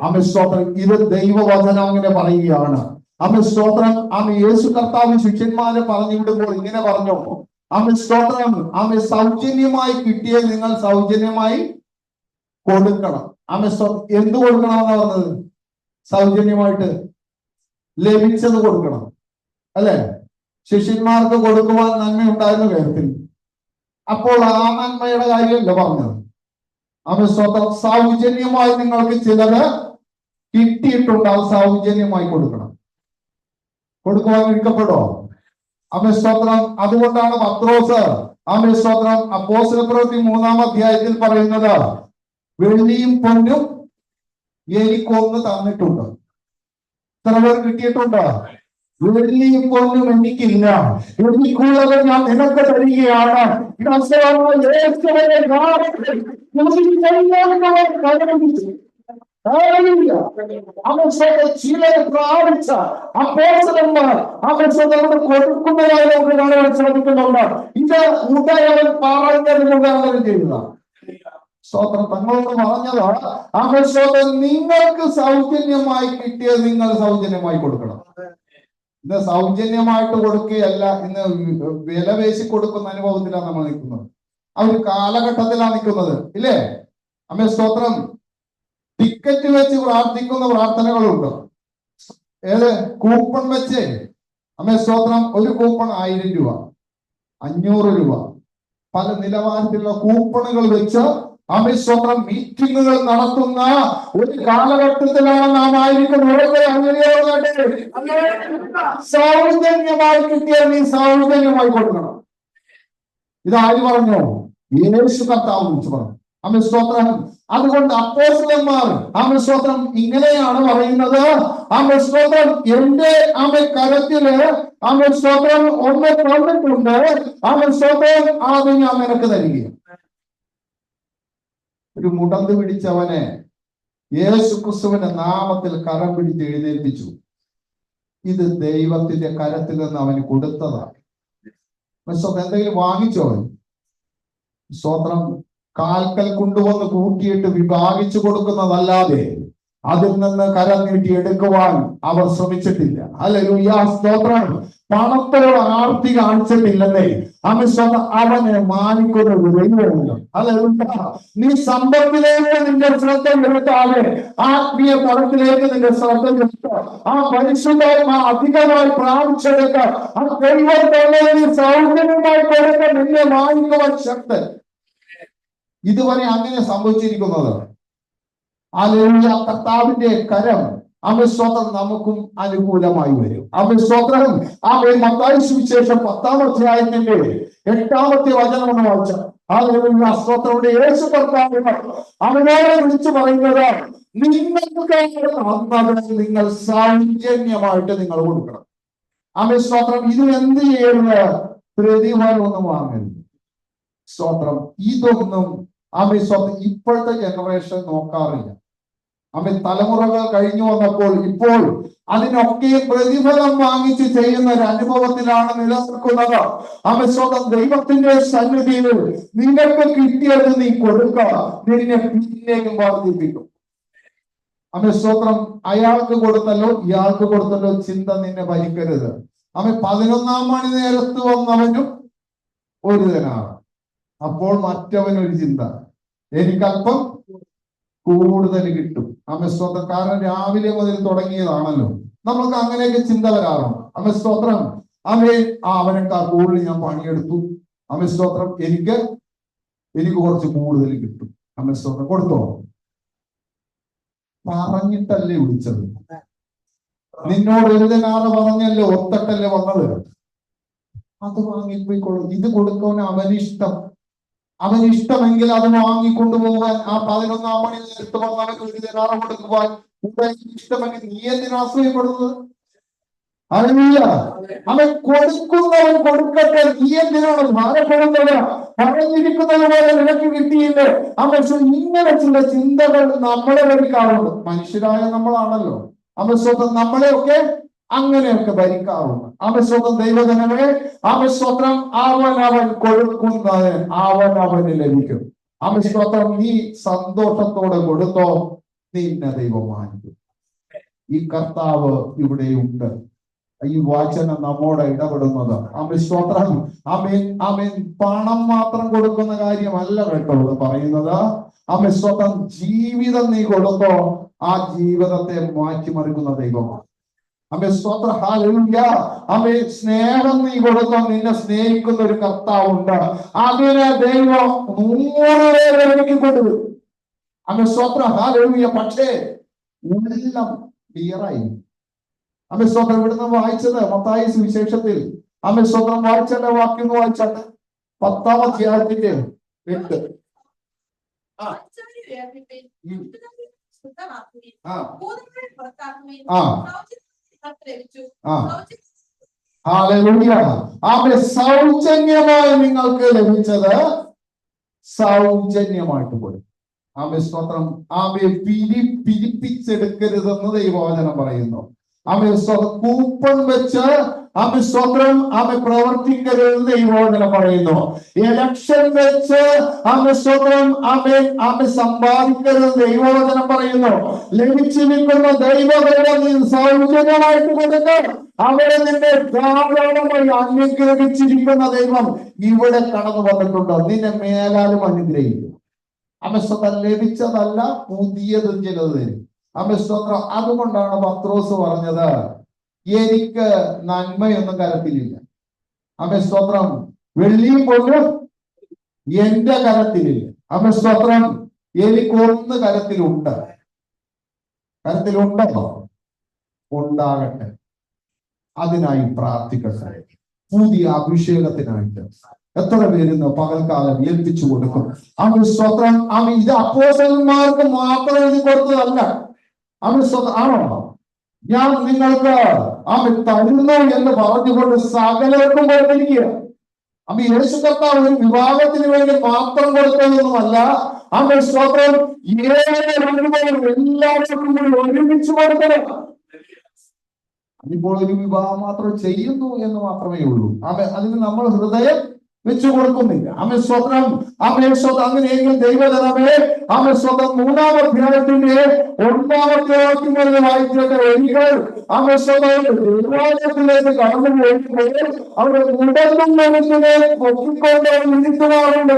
ആമേൻ സ്തോത്രം. ഇത് ദൈവവചനം അങ്ങനെ പറയുകയാണ്. ആമേൻ സ്തോത്രം. ആമേൻ യേശു കർത്താവ് ശിഷ്യന്മാരെ പറഞ്ഞു വിടുമ്പോൾ ഇങ്ങനെ പറഞ്ഞു. ആമേൻ സ്തോത്രം. ആമേൻ സൗജന്യമായി കിട്ടിയത് നിങ്ങൾ സൗജന്യമായി കൊടുക്കണം. ആമേൻ സ്തോത്രം. എന്ത് കൊടുക്കണമെന്നാ പറഞ്ഞത്? സൗജന്യമായിട്ട് ലഭിച്ചത് കൊടുക്കണം അല്ലെ? ശിഷ്യന്മാർക്ക് കൊടുക്കുവാൻ നന്മയുണ്ടായിരുന്നു കേരളത്തിൽ. അപ്പോൾ ആ നന്മയുടെ കാര്യമല്ല പറഞ്ഞത്. ആമേൻ സ്തോത്രം. സൗജന്യമായി നിങ്ങൾക്ക് ചിലത് കിട്ടിയിട്ടുണ്ട്, അത് സൗജന്യമായി കൊടുക്കണം. കൊടുക്കുവാൻ വിളിക്കപ്പെടോ? ആമേൻ സ്തോത്രം. അതുകൊണ്ടാണ് പത്രോസ് ആമേൻ സ്തോത്രം അപ്പോസ്തലപ്രവൃത്തി 3-ാം അധ്യായത്തിൽ പറയുന്നത്, വെള്ളിയും പൊന്നും എനിക്കൊന്ന് തന്നിട്ടുണ്ട്. എത്ര പേർ കിട്ടിയിട്ടുണ്ട്? വെള്ളിയും പൊന്നും എനിക്കില്ല, എനിക്കുള്ളത് ഞാൻ നിനക്ക് തരികയാണ്. ചിലർ പ്രാപിച്ച അപ്പോസ്തലന്മാർ കൊടുക്കുന്നതായി നമുക്ക് കാണാൻ സാധിക്കുന്നുണ്ട്. ഇത് ഉദയവൻ പറഞ്ഞത് ചെയ്യുന്നതാണ്. സ്തോത്രം. തങ്ങളോട് പറഞ്ഞത് ആമേൻ സ്തോത്രം. നിങ്ങൾക്ക് സൗജന്യമായി കിട്ടിയത് നിങ്ങൾ സൗജന്യമായി കൊടുക്കണം. ഇന്ന് സൗജന്യമായിട്ട് കൊടുക്കുകയല്ല, ഇന്ന് വില പേശി കൊടുക്കുന്ന അനുഭവത്തിലാണ് നമ്മൾ നിൽക്കുന്നത്. ആ ഒരു കാലഘട്ടത്തിലാണ് നിൽക്കുന്നത് ഇല്ലേ? ആമേൻ സ്തോത്രം. ടിക്കറ്റ് വെച്ച് പ്രാർത്ഥിക്കുന്ന പ്രാർത്ഥനകളുണ്ട്. ഏത്? കൂപ്പൺ വെച്ച്. ആമേൻ സ്തോത്രം. ഒരു കൂപ്പൺ 1000 രൂപ, 500 രൂപ, പല നിലവാരത്തിലുള്ള കൂപ്പണുകൾ വെച്ച് ആമേൻ സ്തോത്രം മീറ്റിങ്ങുകൾ നടത്തുന്ന ഒരു കാലഘട്ടത്തിലാണ് നാം ആയിരിക്കുന്നത്. സൗജന്യമായി കിട്ടിയാൽ നീ സൗജന്യമായി കൊടുക്കണം. ഇതാര് പറഞ്ഞു? യേശു കർത്താവ് വിളിച്ചു പറഞ്ഞു. ആമേൻ സ്തോത്രം. അതുകൊണ്ട് അപ്പോസ്തലന്മാർ ആമേൻ സ്തോത്രം ഇങ്ങനെയാണ് പറയുന്നത്. ആമേൻ സ്തോത്രം. എന്റെ ആമേൻ കരത്തില് ആമേൻ സ്തോത്രം ഒന്ന് തന്നിട്ടുണ്ട്. ആമേൻ സ്തോത്രം. അത് ഞാൻ നിനക്ക് തരികയാണ്. ഒരു മുടന്ത് പിടിച്ചവനെ യേശു ക്രിസ്തുവിന്റെ നാമത്തിൽ കരം പിടിച്ച് എഴുന്നേൽപ്പിച്ചു. ഇത് ദൈവത്തിന്റെ കരത്തിൽ നിന്ന് അവന് കൊടുത്തതാണ്. എന്തെങ്കിലും വാങ്ങിച്ചോ? സ്തോത്രം. കാൽക്കൽ കൊണ്ടുവന്ന് കൂട്ടിയിട്ട് വിഭാഗിച്ചു കൊടുക്കുന്നതല്ലാതെ അതിൽ നിന്ന് കരം നീട്ടി എടുക്കുവാൻ അവർ ശ്രമിച്ചിട്ടില്ല. ഹല്ലേലൂയ, സ്തോത്രം. പണത്തോട് ആർത്തി കാണിച്ചിട്ടില്ലെന്നേ അവനെ മാനിക്കുന്ന ഒരു ദൈവമുണ്ട്. ഹല്ലേലൂയ. നീ സമ്പത്തിലേക്ക് നിന്റെ ശ്രദ്ധ എടുത്താല്, ആത്മീയ തലത്തിലേക്ക് നിന്റെ ശ്രദ്ധ എടുത്ത്, ആ പരിശുദ്ധാത്മാ അധികമായി പ്രാപിച്ചെടുക്ക, ആ ദൈവത്തോടെ സൗജന്യമായി കൊടുക്ക, നിന്നെ മാനിക്കുവാൻ ശക്തൻ. ഇതുവരെ അങ്ങനെ സംഭവിച്ചിരിക്കുന്നത്. ഹല്ലേലൂയ. കർത്താവിന്റെ കരം സ്തോത്രം നമുക്കും അനുകൂലമായി വരും. സ്തോത്രം. മത്തായി സുവിശേഷം 10-ാം അധ്യായത്തിന്റെ 8-ാമത്തെ വചനം എന്ന് വായിച്ച ഹല്ലേലൂയ, സ്തോത്രം. യേശു കർത്താവ് അവനോട് വിളിച്ചു പറയുന്നത്, നിങ്ങൾക്ക് നിങ്ങൾ സൗജന്യമായിട്ട് നിങ്ങൾ കൊടുക്കണം. സ്തോത്രം. ഇതിന് എന്ത് ചെയ്യരുത്? പ്രതിഫലമൊന്നും വാങ്ങരുത്. സ്തോത്രം. ഇതൊന്നും സ്തോത്രം ഇപ്പോഴത്തെ ജനറേഷൻ നോക്കാറില്ല. തലമുറകൾ കഴിഞ്ഞു വന്നപ്പോൾ ഇപ്പോൾ അതിനൊക്കെ പ്രതിഫലം വാങ്ങിച്ച് ചെയ്യുന്ന ഒരു അനുഭവത്തിലാണ് നിലനിൽക്കുന്നത്. സ്വന്തം ദൈവത്തിന്റെ സന്നിധിയിൽ നിങ്ങൾക്ക് കിട്ടിയത് നീ കൊടുക്കുക, നിന്നെ പിന്നെയും വർദ്ധിപ്പിക്കും. സ്തോത്രം. അയാൾക്ക് കൊടുത്തല്ലോ ഇയാൾക്ക് കൊടുത്തല്ലോ ചിന്ത നിന്നെ ഭരിക്കരുത്. 11-ാം മണി നേരത്ത് വന്നവനും ഒരു ദിനാറ്, അപ്പോൾ മറ്റവനൊരു ചിന്ത, എനിക്കല്പം കൂടുതൽ കിട്ടും. സ്തോത്രം. കാരണം രാവിലെ മുതൽ തുടങ്ങിയതാണല്ലോ, നമുക്ക് അങ്ങനെയൊക്കെ ചിന്ത വരാറുണ്ട്. സ്തോത്രം. അവനേക്കാൾ കൂടുതൽ ഞാൻ പണിയെടുത്തു. സ്തോത്രം. എനിക്ക് കുറച്ച് കൂടുതൽ കിട്ടും. സ്തോത്രം. കൊടുത്തോ? പറഞ്ഞിട്ടല്ലേ വിളിച്ചത്? നിന്നോട് ഒരു ദിനാറ് പറഞ്ഞല്ലേ, ഒത്തട്ടല്ലേ വന്നത്? അത് വാങ്ങിപ്പോയിക്കോളൂ. ഇത് കൊടുക്കാൻ അവനിഷ്ടമെങ്കിൽ അത് വാങ്ങിക്കൊണ്ടുപോകാൻ, ആ 11-ാം മണി നേരത്ത് വന്നവൻ ഒരു ദിനാറ് കൊടുക്കുവാൻ ഇഷ്ടമെങ്കിൽ നീ എന്തിനാ ആശ്രയപ്പെടുന്നത്? അറിയില്ല. അവൻ കൊടുക്കുന്നവൻ കൊടുക്കട്ടെ, നീ എന്തിനാണ് ഭാരപ്പെടുന്നത്? പറഞ്ഞിരിക്കുന്നത് പോലെ നിനക്ക് കിട്ടിയില്ലേ? ഇങ്ങനെ ചില ചിന്തകൾ നമ്മളെ ഭരിക്കാറുണ്ട്. മനുഷ്യരായ നമ്മളാണല്ലോ. സ്വന്തം നമ്മളെയൊക്കെ അങ്ങനെയൊക്കെ ഭരിക്കാറുണ്ട്. സ്വന്തം ദൈവജനങ്ങളെ സ്വത്രം അവൻ കൊടുക്കുന്നതിന് അവന് ലഭിക്കും. സ്വത്രം. നീ സന്തോഷത്തോടെ കൊടുത്തോ, നിന്നെ ദൈവം മാനിക്കും. ഈ കർത്താവ് ഇവിടെയുണ്ട്. ഈ വചനം നമ്മോട് ഇടപെടുന്നത്. സ്തോത്രം. പണം മാത്രം കൊടുക്കുന്ന കാര്യമല്ല കേട്ടോ പറയുന്നത്. സ്തോത്രം. ജീവിതം നീ കൊടുത്തോ, ആ ജീവിതത്തെ മാറ്റിമറിക്കുന്ന ദൈവമാണ്. സ്തോത്രം. ഹല്ലേലൂയ. സ്നേഹം നീ കൊടുത്തോ, നിന്നെ സ്നേഹിക്കുന്ന ഒരു കർത്താവുണ്ട്. അതിനെ ദൈവം 100 പേരെ കൊണ്ടുവരും. സ്തോത്രം. ഹല്ലേലൂയ. പക്ഷേ എല്ലാം ക്ലിയറായി. സ്തോത്രം. ഇവിടുന്ന് വായിച്ചത് മത്തായി സുവിശേഷത്തിൽ സ്തോത്രം വായിച്ചതിന്റെ വാക്യം വായിച്ചാട്ട് 10-ാം അധ്യായത്തിന്റെ 8. സൗജന്യമായി നിങ്ങൾക്ക് ലഭിച്ചത് സൗജന്യമായിട്ട് കൊടുക്കും. സ്തോത്രം. പിരിപ്പിച്ചെടുക്കരുതെന്ന് ദൈവവചനം പറയുന്നു. കൂപ്പൺ വെച്ച് സ്തോത്രം പ്രവർത്തിക്കരുത് ദൈവവചനം പറയുന്നു. ഇലക്ഷൻ വെച്ച് സ്തോത്രം സമ്പാദിക്കരുത് ദൈവവചനം പറയുന്നു. ലഭിച്ചിരിക്കുന്ന ദൈവബലം സൗജന്യമായിട്ട് കൊടുത്ത് അവരെ നിന്നെ ധാരാളമായി അനുഗ്രഹിച്ചിരിക്കുന്ന ദൈവം ഇവിടെ കടന്നു വന്നിട്ടുണ്ട്. നിന്നെ മേലാലും അനുഗ്രഹിക്കും. ലഭിച്ചതല്ല, പുതിയത് ചിലത് തരും. സ്തോത്രം. അതുകൊണ്ടാണ് പത്രോസ് പറഞ്ഞത്, എനിക്ക് നന്മയൊന്നും കരത്തിലില്ല. സ്തോത്രം. വെള്ളിയും പൊന്നും എന്റെ കരത്തിലില്ല. സ്തോത്രം. എനിക്കൊന്ന് കരത്തിലുണ്ട്. കരത്തിലുണ്ടോ? ഉണ്ടാകട്ടെ. അതിനായി പ്രാർത്ഥിക്കട്ടെ. പുതിയ അഭിഷേകത്തിനായിട്ട് എത്ര പേരുന്ന് പകൽക്കാലം ഏൽപ്പിച്ചു കൊടുക്കും. സ്തോത്രം. ഇത് അപ്പോസ്തലന്മാർക്ക് മാത്രം എഴുതി കൊടുത്തതല്ല. ആണോ? ഞാൻ നിങ്ങൾക്ക് തരുന്നു എന്ന് പറഞ്ഞുകൊണ്ട് സകലർക്കും കൊടുത്തിരിക്കുക. യേശു കർത്താവ് ഒരു വിഭാഗത്തിന് വേണ്ടി മാത്രം കൊടുത്തതൊന്നുമല്ല. സ്തോത്രം. എല്ലാവർക്കും കൂടി ഒരുമിച്ച് കൊടുക്കണം. ഇപ്പോൾ ഒരു വിഭാഗം മാത്രം ചെയ്യുന്നു എന്ന് മാത്രമേ ഉള്ളൂ. അതിന് നമ്മൾ ഹൃദയം വെച്ചു കൊടുക്കുന്നില്ല. ആമേൻ സ്തോത്രം. ആമേൻ സ്തോത്രം. അങ്ങനെയെങ്കിൽ ദൈവജനമേ, ആമേൻ സ്തോത്രം, 3-ാം അധ്യായത്തിന്റെ 1-ാമത്തെ വാക്യം വരെ വായിച്ചിട്ട് ഒരിക്കൽ ആമേൻ സ്തോത്രം ദൈവാലയത്തിലേക്ക് കടന്നു പോയിട്ട് അവിടെ മുടങ്ങും മനുഷ്യനെ പൊക്കിക്കൊണ്ട് ഇരുത്തുമാറുണ്ട്.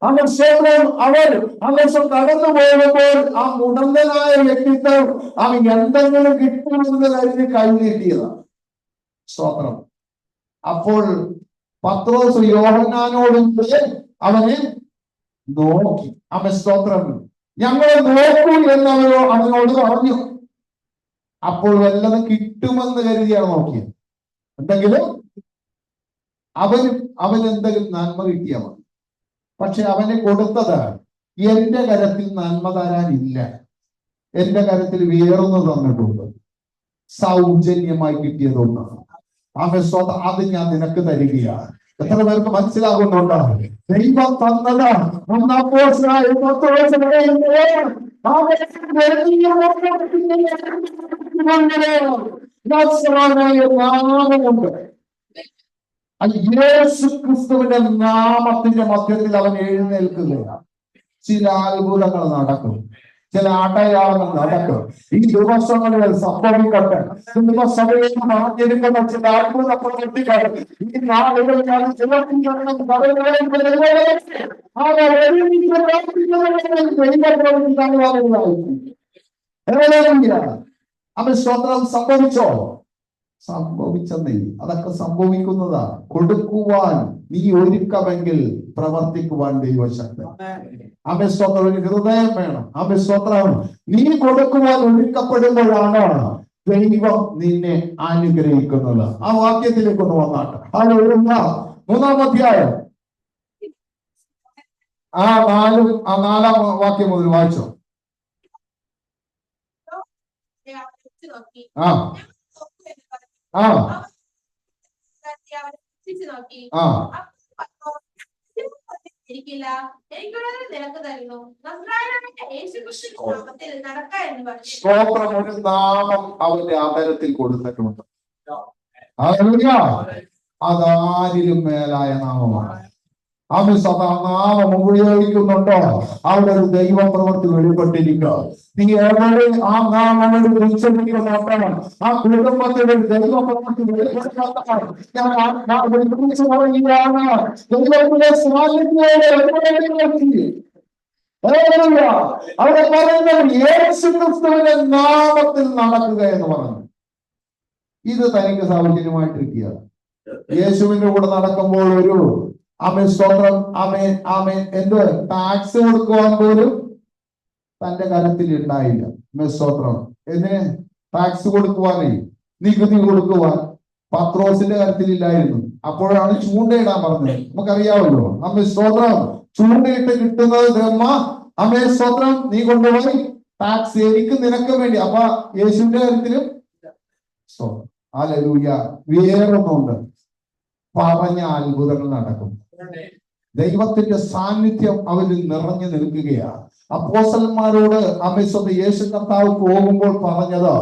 ആമേൻ സ്തോത്രം. അവർ ആമേൻ കടന്നു പോകുമ്പോൾ ആ മുടന്തനായ വ്യക്തിത്വം അവൻ എന്തെങ്കിലും കിട്ടുമെന്ന് കരുതി കൈ നീട്ടിയതാണ്. സ്തോത്രം. അപ്പോൾ പത്രോസ് യോഹന്നാനോടും അവനെ നോക്കി. അവൻ സ്തോത്രം ഞങ്ങളെ നോക്കൂ എന്നവരോ അവനോട് പറഞ്ഞു. അപ്പോൾ വല്ലതും കിട്ടുമെന്ന് കരുതിയാണ് നോക്കിയത്. എന്തെങ്കിലും അവൻ എന്തെങ്കിലും നന്മ കിട്ടിയാൽ മതി. പക്ഷെ അവന് കൊടുത്തത് എന്റെ കരത്തിൽ നന്മ തരാനില്ല, എന്റെ കരത്തിൽ വേറൊന്ന് തന്നിട്ടുണ്ട്, സൗജന്യമായി കിട്ടിയതൊന്നാണ്. ആമേൻ സ്തോത്രം. അത് ഞാൻ നിനക്ക് തരികയാണ്. എത്ര പേർക്ക് മനസ്സിലാകുന്നുണ്ടോ? ദൈവം തന്നത് നാമമുണ്ട്. യേശു ക്രിസ്തുവിന്റെ നാമത്തിന്റെ മധ്യത്തിൽ അവൻ എഴുന്നേൽക്കുകയാണ്. ചില അത്ഭുതങ്ങൾ നടക്കും, ചില അടയാളങ്ങൾ നടക്കും. ഈ ദിവസങ്ങളിൽ സംഭവിക്കട്ടെ. ദിവസങ്ങളിൽ പറഞ്ഞിരിക്കുന്ന ചില അത്ഭുത പ്രവൃത്തികൾ ഈ നാളുകളിൽ അവൻ സ്വന്തം സംഭവിച്ചോ? സംഭവിച്ചെന്നേ. അതൊക്കെ സംഭവിക്കുന്നതാ. കൊടുക്കുവാൻ നീ ഒരുക്കമെങ്കിൽ പ്രവർത്തിക്കുവാൻ ദൈവശക്തി. ആമേൻ സ്തോത്രം. ഒരു ഹൃദയം വേണം. ആമേൻ സ്തോത്രം. നീ കൊടുക്കുവാൻ ഒരുക്കപ്പെടുമ്പോഴാണ് ദൈവം നിന്നെ അനുഗ്രഹിക്കുന്നത്. ആ വാക്യത്തിലേക്ക് ഒന്ന് വന്നാട്ടെ. ഹല്ലേലൂയ. 3-ാം അധ്യായം 4-ാം വാക്യം മുതൽ വായിച്ചോ. സ്തോത്രം. ഒരു നാമം അവന്റെ ആദരത്തിൽ കൊടുത്തിട്ടുണ്ട്. അതാരിലും മേലായ നാമമാണ്. അവൻ സദാ നാമം ഉപയോഗിക്കുന്നുണ്ടോ? അവിടെ ഒരു ദൈവ പ്രവൃത്തി വെളിപ്പെട്ടിരിക്കുക. നീ എവിടെ ആ നാമം ഉച്ചരിക്കുന്നുണ്ടോ? ആ കുടുംബത്തിൽ ഒരു ദൈവ പ്രവൃത്തി വെളിപ്പെടുത്താൻ ദൈവത്തിന്റെ സാന്നിധ്യത്തോടെ അവിടെ പറയുന്നത് യേശു ക്രിസ്തുവിന്റെ നാമത്തിൽ നടക്കുക എന്ന് പറഞ്ഞു. ഇത് തനിക്ക് സൗജന്യമായിട്ടിരിക്കുക. യേശുവിന്റെ കൂടെ നടക്കുമ്പോൾ ഒരു ആമേൻ സ്തോത്രം. ആമേൻ ആമേൻ. എന്ത് ടാക്സ് കൊടുക്കുവാൻ പോലും തന്റെ കരത്തിൽ ഉണ്ടായില്ല. ആമേൻ സ്തോത്രം. എന്തിന് ടാക്സ് കൊടുക്കുവാനേ, നികുതി കൊടുക്കുവാൻ പത്രോസിന്റെ കരത്തിലില്ലായിരുന്നു. അപ്പോഴാണ് ചൂണ്ടയിടാൻ പറഞ്ഞത്. നമുക്കറിയാമല്ലോ. ആമേൻ സ്തോത്രം. ചൂണ്ടയിട്ട് കിട്ടുന്നത് ബ്രഹ്മ. ആമേൻ സ്തോത്രം. നീ കൊണ്ടുപോയി ടാക്സ് എനിക്ക് നിനക്ക് വേണ്ടി. അപ്പൊ യേശുവിന്റെ കാര്യത്തിലും സ്തോത്രം. ഹല്ലേലൂയ. വേറൊന്നുണ്ട്. പറഞ്ഞ അത്ഭുതങ്ങൾ നടക്കും. ദൈവത്തിന്റെ സാന്നിധ്യം അവരിൽ നിറഞ്ഞു നിൽക്കുകയാണ്. അപ്പോസ്തലന്മാരോട് ആമേൻ യേശു കർത്താവ് പോകുമ്പോൾ പറഞ്ഞത്,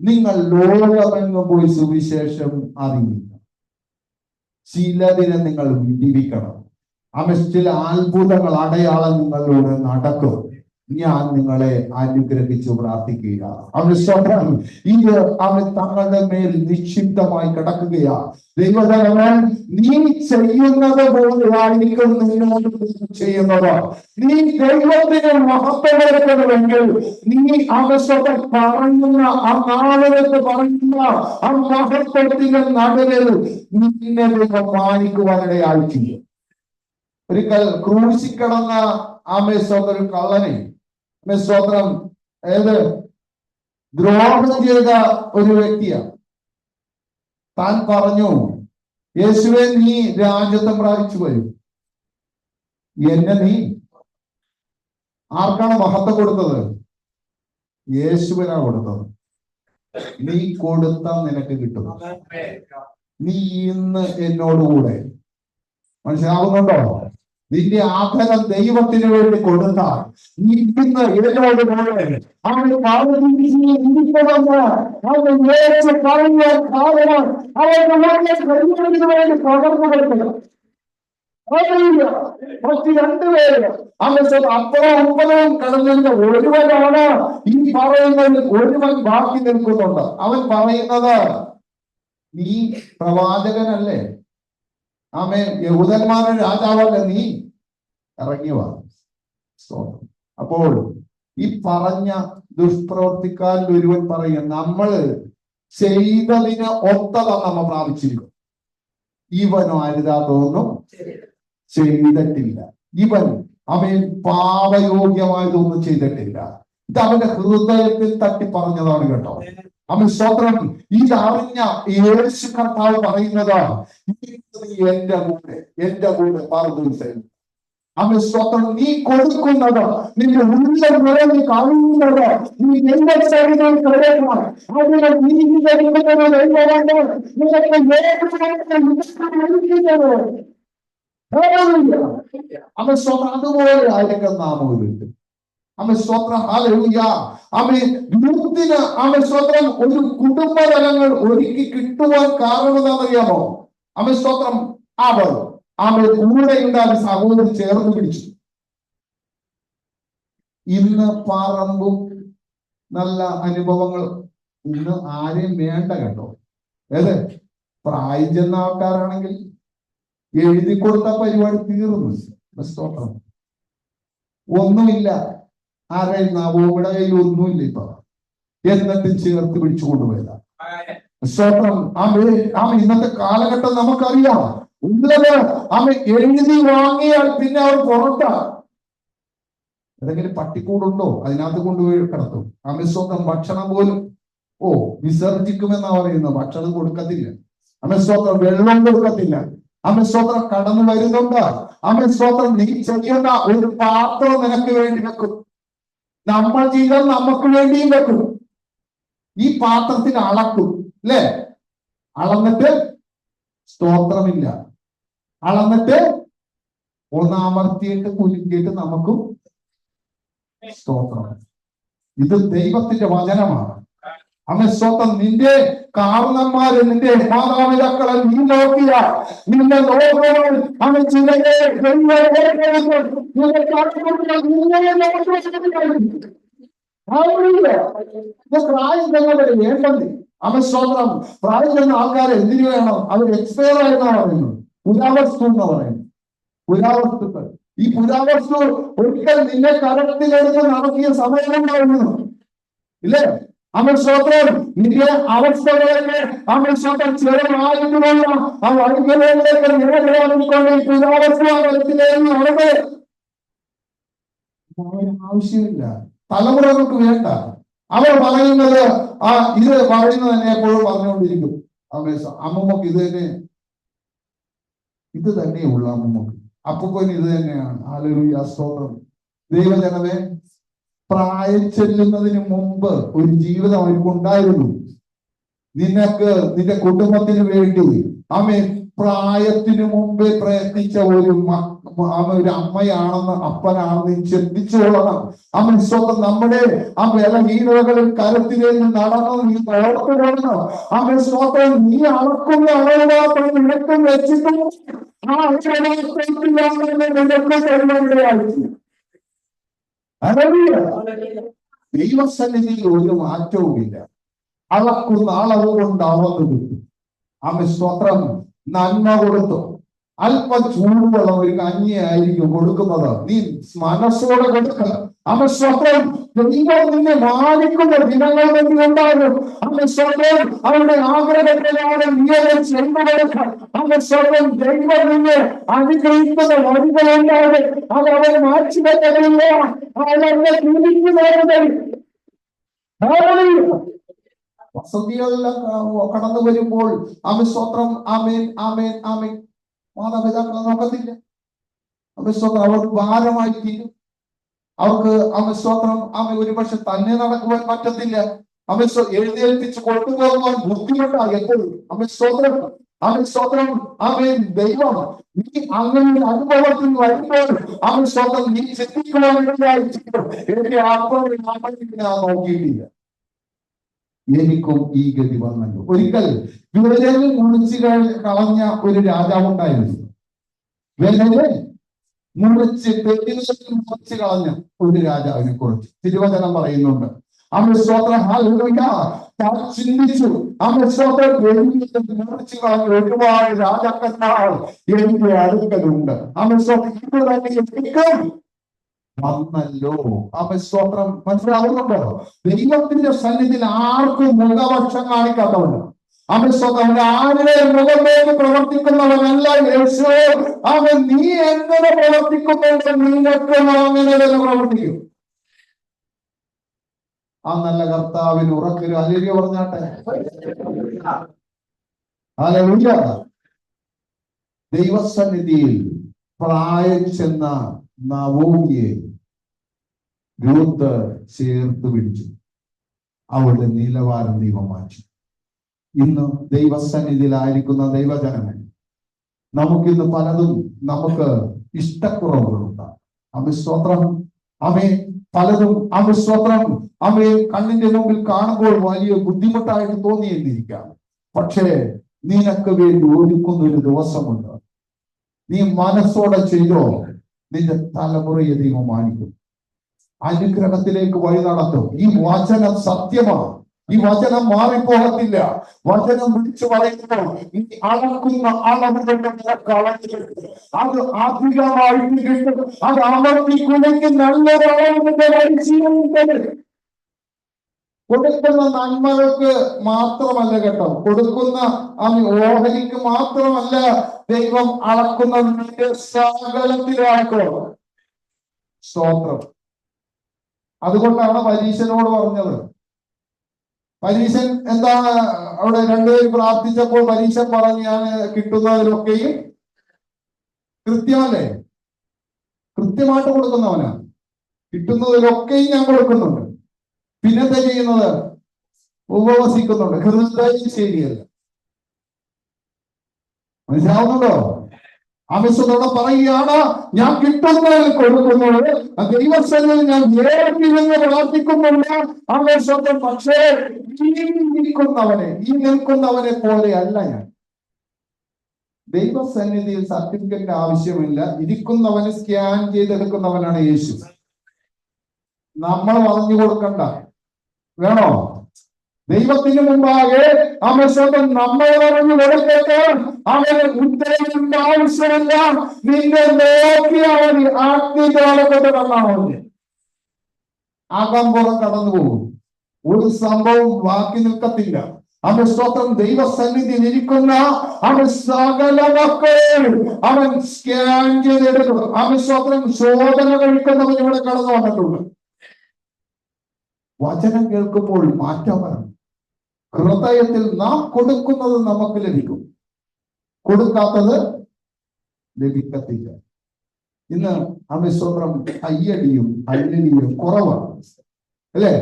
നിങ്ങൾ ലോകമെങ്ങും പോയി സുവിശേഷം അറിയിക്കണം, ചിലതിനെ നിങ്ങൾ വിടിവിക്കണം. ആമേൻ. ചില അത്ഭുതങ്ങൾ അടയാളം നിങ്ങളോട് നടക്കും. ഞാൻ നിങ്ങളെ അനുഗ്രഹിച്ചു പ്രാർത്ഥിക്കുക. അവൻ സ്വന്തം ഇത് അവൻ തങ്ങളുടെ മേൽ നിക്ഷിപ്തമായി കിടക്കുകയാണ്. ദൈവജനമേ, നീ ചെയ്യുന്നത് പോലെയായിരിക്കും നിന്നോട് ചെയ്യുന്നത്. നീ ദൈവത്തിന് മഹത്വപ്പെടുത്തണമെങ്കിൽ നീ അവസരം പറയുന്ന ആ നാളുകൾക്ക് പറയുന്ന ആ മഹത്വത്തിന്റെ നടുവിൽ നിന്നെ ദൈവം മാനിക്കുവാനിടയായി ചെയ്യും. ഒരിക്കൽ ക്രൂശിൽ കിടന്ന ആമേൻ സ്തോത്രം ഒരു കള്ളനെ സ്തോത്രം ദ്രോഹം ചെയ്ത ഒരു വ്യക്തിയാണ്. താൻ പറഞ്ഞു, യേശുവേ നീ രാജ്യത്വം പ്രാപിച്ചു വരും. എന്നെ നീ ആർക്കാണ് മഹത്വം കൊടുത്തത്? യേശുവിനാണ് കൊടുത്തത്. നീ കൊടുത്താൽ നിനക്ക് കിട്ടും. നീ ഇന്ന് എന്നോടുകൂടെ. മനസ്സിലാവുന്നുണ്ടോ? നിന്റെ ആദരം ദൈവത്തിന് വേണ്ടി കൊടുത്താൽ നീ ഇന്ന് എന്നോട് കൂടെ അവന് പകർന്നു കൊടുക്കണം. മറ്റ് രണ്ടുപേര് അപ്പുറം അപ്പുറവും കടന്നിരുന്ന ഒരുവനാണ് ഈ പറയുന്നതിൽ ഒരുവൻ ബാക്കി നിൽക്കുന്നുണ്ട്. അവൻ പറയുന്നത്, നീ പ്രവാചകനല്ലേ? ആമേൻ. യഹൂദന്മാരുടെ രാജാവല്ലേ? നീ ഇറങ്ങി വാ. അപ്പോൾ ഈ പറഞ്ഞ ദുഷ്പ്രവർത്തിക്കാരിൽ ഒരുവൻ പറയും, നമ്മള് ചെയ്തതിന് ഒത്തതാ നമ്മ പ്രാപിച്ചിരിക്കും. ഇവനോ അരുതാതൊന്നും ചെയ്തിട്ടില്ല. അവൻ പാപയോഗ്യമായതൊന്നും ചെയ്തിട്ടില്ല. ഇത് അവന്റെ ഹൃദയത്തിൽ തട്ടി പറഞ്ഞതാണ് കേട്ടോ. അവൻ സ്തോത്രം. ഇതറിഞ്ഞ യേശു കർത്താവ് പറയുന്നത്, എന്റെ കൂടെ പറഞ്ഞു. അവൻ സ്തോത്രം. നീ കൊടുക്കുന്നത്, നിന്റെ ഉള്ളിൽ നിറഞ്ഞ് കഴിയുന്നത്, നീ എന്റെ ശരീരം കഴിയണം. അതിനെ അവൻ സ്തോത്രം. അതുപോലെ ആയിരിക്കും നാമം കിട്ടും. അവൻ സ്തോത്രം. ഹല്ലേലൂയ. അവൻ യൂത്തിന് അവൻ സ്തോത്രം ഒരു കുടുംബതലങ്ങൾ ഒരുക്കി കിട്ടുവാൻ കാരണം എന്താണെന്നറിയാമോ? അവൻ സ്തോത്രം. അവൻ കൂടെയുണ്ടായ സഹോദരി ചേർന്ന് പിടിച്ചു. ഇന്ന് പറമ്പും നല്ല അനുഭവങ്ങൾ ഇന്ന് ആരെയും വേണ്ട കേട്ടോ. ഏത് പ്രായം ചെന്ന ആൾക്കാരാണെങ്കിൽ എഴുതി കൊടുത്ത പരിപാടി തീർന്നു. സ്തോത്രം. ഒന്നുമില്ല. ആരെയും നവോയുടെ കയ്യിൽ ഒന്നുമില്ല ഇപ്പൊ. എന്നിട്ടും ചേർത്ത് പിടിച്ചു കൊണ്ടുപോയതാ. സ്തോത്രം. ഇന്നത്തെ കാലഘട്ടം നമുക്കറിയാം. ഉള്ളത് എഴുതി വാങ്ങിയാൽ പിന്നെ അവർ പുറത്താ. ഏതെങ്കിലും പട്ടിക്കൂടുണ്ടോ അതിനകത്ത് കൊണ്ടുപോയി കിടത്തും. സ്വന്തം ഭക്ഷണം പോലും വിസർജിക്കുമെന്നാ പറയുന്നത്. ഭക്ഷണം കൊടുക്കത്തില്ല. സ്വന്തം വെള്ളം കൊടുക്കത്തില്ല. സ്വന്തം കടന്നു വരുന്നുണ്ട്. സ്വന്തം നീ ചെയ്യുന്ന ഒരു പാത്രം നിനക്ക് വേണ്ടി വെക്കും. നമ്മൾ ചെയ്താൽ നമുക്ക് വേണ്ടിയും വെക്കും. ഈ പാത്രത്തിൽ അളക്കും അല്ലേ? അളന്നിട്ട് സ്തോത്രമില്ല. അളന്നിട്ട് ഒന്നമർത്തിയിട്ട് കുലുക്കിയിട്ട് നമുക്കും സ്തോത്രം. ഇത് ദൈവത്തിന്റെ വചനമാണ്. സ്തോത്രം. നിന്റെ കാരണന്മാര്, നിന്റെ മാതാപിതാക്കളെ നീ നോക്കിയ നിന്നെ പ്രായം ചെന്നവര് വേണ്ടത്. സ്തോത്രം. പ്രായം ചെന്ന ആൾക്കാരെ എന്തിനു വേണം? അവർ എക്സ്പയർ ആയെന്നാ പറയുന്നത്. പുരാവസ്തു എന്ന് പറയുന്നത്. പുരാവസ്തുക്കൾ. ഈ പുരാവസ്തു ഒരിക്കൽ നിന്നെ കരത്തിലെടുത്ത് നടത്തിയ സമയമുണ്ടായിരുന്നു ഇല്ലേ? സ്തോത്രം. നിന്റെ അവസ്ഥകളൊക്കെ സ്തോത്രം ചെറുതായിട്ടുള്ള ആ വഴികളിലേക്ക് നിലനിൽക്കൊണ്ട് ഈ പുരാവസ്തു ആ കരത്തിലേക്ക് നടന്നത് ആവശ്യമില്ല. തലമുറകൾക്ക് വേണ്ട. അവർ പറയുന്നത് ഇത് പറയുന്നത് തന്നെ എപ്പോഴും പറഞ്ഞുകൊണ്ടിരിക്കും. അമ്മമ്മക്ക് ഇത് തന്നെയുള്ള അമ്മമ്മക്ക്. അപ്പൂപ്പന് ഇത് തന്നെയാണ്. ഹല്ലേലൂയ. സ്തോത്രം. ദൈവജനമേ, പ്രായം ചെല്ലുന്നതിന് മുമ്പ് ഒരു ജീവിതം അവർക്കുണ്ടായിരുന്നു. നിനക്ക് നിന്റെ കുടുംബത്തിന് വേണ്ടി പ്രായത്തിനു മുമ്പേ പ്രയത്നിച്ച ഒരു അമ്മയാണെന്ന് അപ്പനാണെന്ന് ചിന്തിച്ചോളണം. സ്വന്തം നമ്മുടെ ബലഹീനതകളിൽ കരത്തിലേക്ക് നടന്നു നീ ഓർത്തുകൊള്ളണം. സ്വന്തം നീ അളക്കുന്ന അളവ് മാത്രം നിനക്കും വെച്ചിട്ടും ദൈവസന്നിധിയിൽ ഒരു മാറ്റവുമില്ല. അളക്കുന്ന അളവ് കൊണ്ട് അളവ് കിട്ടും. സ്തോത്രം. നന്മ കൊടുത്തു. അല്പം ചൂടുവെള്ളം ഒരു കഞ്ഞിയായിരിക്കും കൊടുക്കുന്നത്. നീ മനസ്സോടെ കൊടുക്കുക. സ്വത്രം. ദൈവം നിന്നെ മാനിക്കുന്ന ദിനങ്ങൾ വേണ്ടി ഉണ്ടാകും. സ്വത്രം. അവരുടെ ആഗ്രഹപ്രകാരം നീ ചെന്നു കൊടുക്കുക. സ്വത്രം. ദൈവം നിന്നെ അനുഗ്രഹിക്കുന്ന വഴികളുണ്ടാകും. അത് അവൻ മാറ്റിവെക്കലില്ല. അവരുടെ കുളിക്കുന്നവരുടെ വസതികളെല്ലാം കടന്നു വരുമ്പോൾ സ്വത്രം. ആമേൻ ആമേൻ ആമേൻ. മാതാപിതാക്കളെ നോക്കത്തില്ല. സ്വത്രം. അവർക്ക് ഭാരമായി തീരും. അവർക്ക് സ്വത്രം. ഒരുപക്ഷെ തന്നെ നടക്കുവാൻ പറ്റത്തില്ല. എഴുന്നേൽപ്പിച്ച് കൊണ്ടുപോകുവാൻ ബുദ്ധിമുട്ടാണ് എപ്പോഴും. സ്വത്രം. സ്വത്രം. ദൈവം നീ അങ്ങനെ അനുഭവത്തിൽ വരുമ്പോൾ സ്വന്തം നീ ചിന്തിക്കുവാൻ എന്റെ ആത്മാവിനെ നോക്കിയിട്ടില്ല. എനിക്കും ഈ ഗതി വന്നല്ലോ. ഒരിക്കൽ വിരലിൽ മുറിച്ചു കളഞ്ഞ ഒരു രാജാവുണ്ടായിരുന്നു. വേനലെ മുറിച്ച് കളഞ്ഞ ഒരു രാജാവിനെ കുറിച്ച് തിരുവചനം പറയുന്നുണ്ട്. സ്തോത്രം, ഹല്ലേലൂയ. താൻ ചിന്തിച്ചു, സ്തോത്രം, മുറിച്ച് കളഞ്ഞ ഒരുപാട് രാജാക്കന്മാർ എന്റെ അടുക്കലുണ്ട്. സ്തോത്രം വന്നല്ലോ. സ്തോത്രം, മനസ്സിലാവുന്നുണ്ടോ? ദൈവത്തിന്റെ സന്നിധിയിൽ ആർക്കും മുഖപക്ഷം കാണിക്കാത്തവണ്ട്. സ്തോത്രം, ആരുടെ മുഖമേൽ പ്രവർത്തിക്കുന്നവനല്ല യേശു. നീ എങ്ങനെ പ്രവർത്തിക്കുന്നുണ്ട്, നിങ്ങൾക്ക് അങ്ങനെ തന്നെ പ്രവർത്തിക്കും. ആ നല്ല കർത്താവിന് ഉറക്കൊരു ഹല്ലേലൂയ പറഞ്ഞാട്ടെ. ഹല്ലേലൂയ. ദൈവസന്നിധിയിൽ പ്രായം ചെന്ന നവോമിയെ രൂത്ത് ചേർത്ത് പിടിച്ചു. അവളുടെ നിലവാരം ദൈവം മാറ്റി. ഇന്ന് ദൈവസന്നിധിയിലായിരിക്കുന്ന ദൈവജനങ്ങൾ, നമുക്കിന്ന് പലതും നമുക്ക് ഇഷ്ടക്കുറവുകളുണ്ട്. സ്തോത്രം, പലതും സ്തോത്രം കണ്ണിന്റെ മുമ്പിൽ കാണുമ്പോൾ വലിയ ബുദ്ധിമുട്ടായിട്ട് തോന്നിയെന്നിരിക്കാം. പക്ഷേ നിനക്ക് വേണ്ടി ഒരുക്കുന്ന ഒരു ദിവസമുണ്ട്. നീ മനസ്സോടെ ചെയ്തോ, നിന്റെ തലമുറയെ ദൈവം മാനിക്കും, അനുഗ്രഹത്തിലേക്ക് വഴി നടത്തും. ഈ വചനം സത്യമാണ്. ഈ വചനം മാറിപ്പോകത്തില്ല. വചനം വിളിച്ചു പറയുമ്പോൾ അളക്കുന്ന അളവുകളുടെ അത് അധികമായിട്ട് കിട്ടും. അത് അമർത്തിക്കുന്നെങ്കിൽ നല്ലൊരു അളവിന്റെ കൊടുക്കുന്ന നന്മകൾക്ക് മാത്രമല്ല കേട്ടോ, കൊടുക്കുന്ന ഓഹരിക്ക് മാത്രമല്ല ദൈവം അളക്കുന്നത്, സകലത്തിലാക്കോ. സ്തോത്രം. അതുകൊണ്ടാണ് പരീശനോട് പറഞ്ഞത്. പരീശൻ എന്താണ് അവിടെ രണ്ടുപേരും പ്രാർത്ഥിച്ചപ്പോൾ പരീശൻ പറഞ്ഞു, ഞാൻ കിട്ടുന്നതിലൊക്കെയും കൃത്യമല്ലേ, കൃത്യമായിട്ട് കൊടുക്കുന്നവനാണ്. കിട്ടുന്നതിലൊക്കെയും ഞാൻ കൊടുക്കുന്നുണ്ട്. പിന്നെന്താ ചെയ്യുന്നത്? ഉപവസിക്കുന്നുണ്ട്. ഹൃദയം ശരിയല്ല. മനസ്സിലാവുന്നുണ്ടോ? ആവശ്യത്തോടെ പറയുകയാണ്, ഞാൻ കിട്ടുന്നതിൽ കൊടുക്കുന്നത്, ദൈവസ്ഥലിൽ ഞാൻ ഏറെന്ന് പ്രാർത്ഥിക്കുന്നില്ല. ആവേശം. പക്ഷേ ഈ നിൽക്കുന്നവനെ പോലെ അല്ല ഞാൻ. ദൈവസന്നിധിയിൽ സർട്ടിഫിക്കറ്റ് ആവശ്യമില്ല. ഇരിക്കുന്നവന് സ്കാൻ ചെയ്തെടുക്കുന്നവനാണ് യേശു. നമ്മൾ പറഞ്ഞു കൊടുക്കണ്ട. വേണോ? ദൈവത്തിന് മുമ്പാകെ നമ്മൾ പറഞ്ഞു കൊടുക്കട്ടെ. അവന് ഉത്തരവിന്റെ ആവശ്യമില്ല. നിന്നെ നോക്കിയാൽ മതി. ആത്മീയതോടെ കണ്ണാവുന്നത് ആകാംപുറം കടന്നു പോകും. ഒരു സംഭവം ബാക്കി നിൽക്കത്തില്ല. സ്തോത്രം. ദൈവസന്നിധിയിൽ ഇരിക്കുന്ന സകല മക്കൾ അവൻ സ്കാൻ ചെയ്തെടുക്കും. സ്തോത്രം. ശോധന കഴിക്കുന്നവൻ ഇവിടെ കടന്നു വന്നിട്ടുണ്ട്. വചനം കേൾക്കുമ്പോൾ മാറ്റം വരണം. ഹൃദയത്തിൽ നാം കൊടുക്കുന്നത് നമുക്ക് ലഭിക്കും, കൊടുക്കാത്തത് ലഭിക്കത്തില്ല. ഇന്ന് സ്തോത്രം അയ്യടിയും അയ്യടിയും കുറവാണ്, അല്ലേ?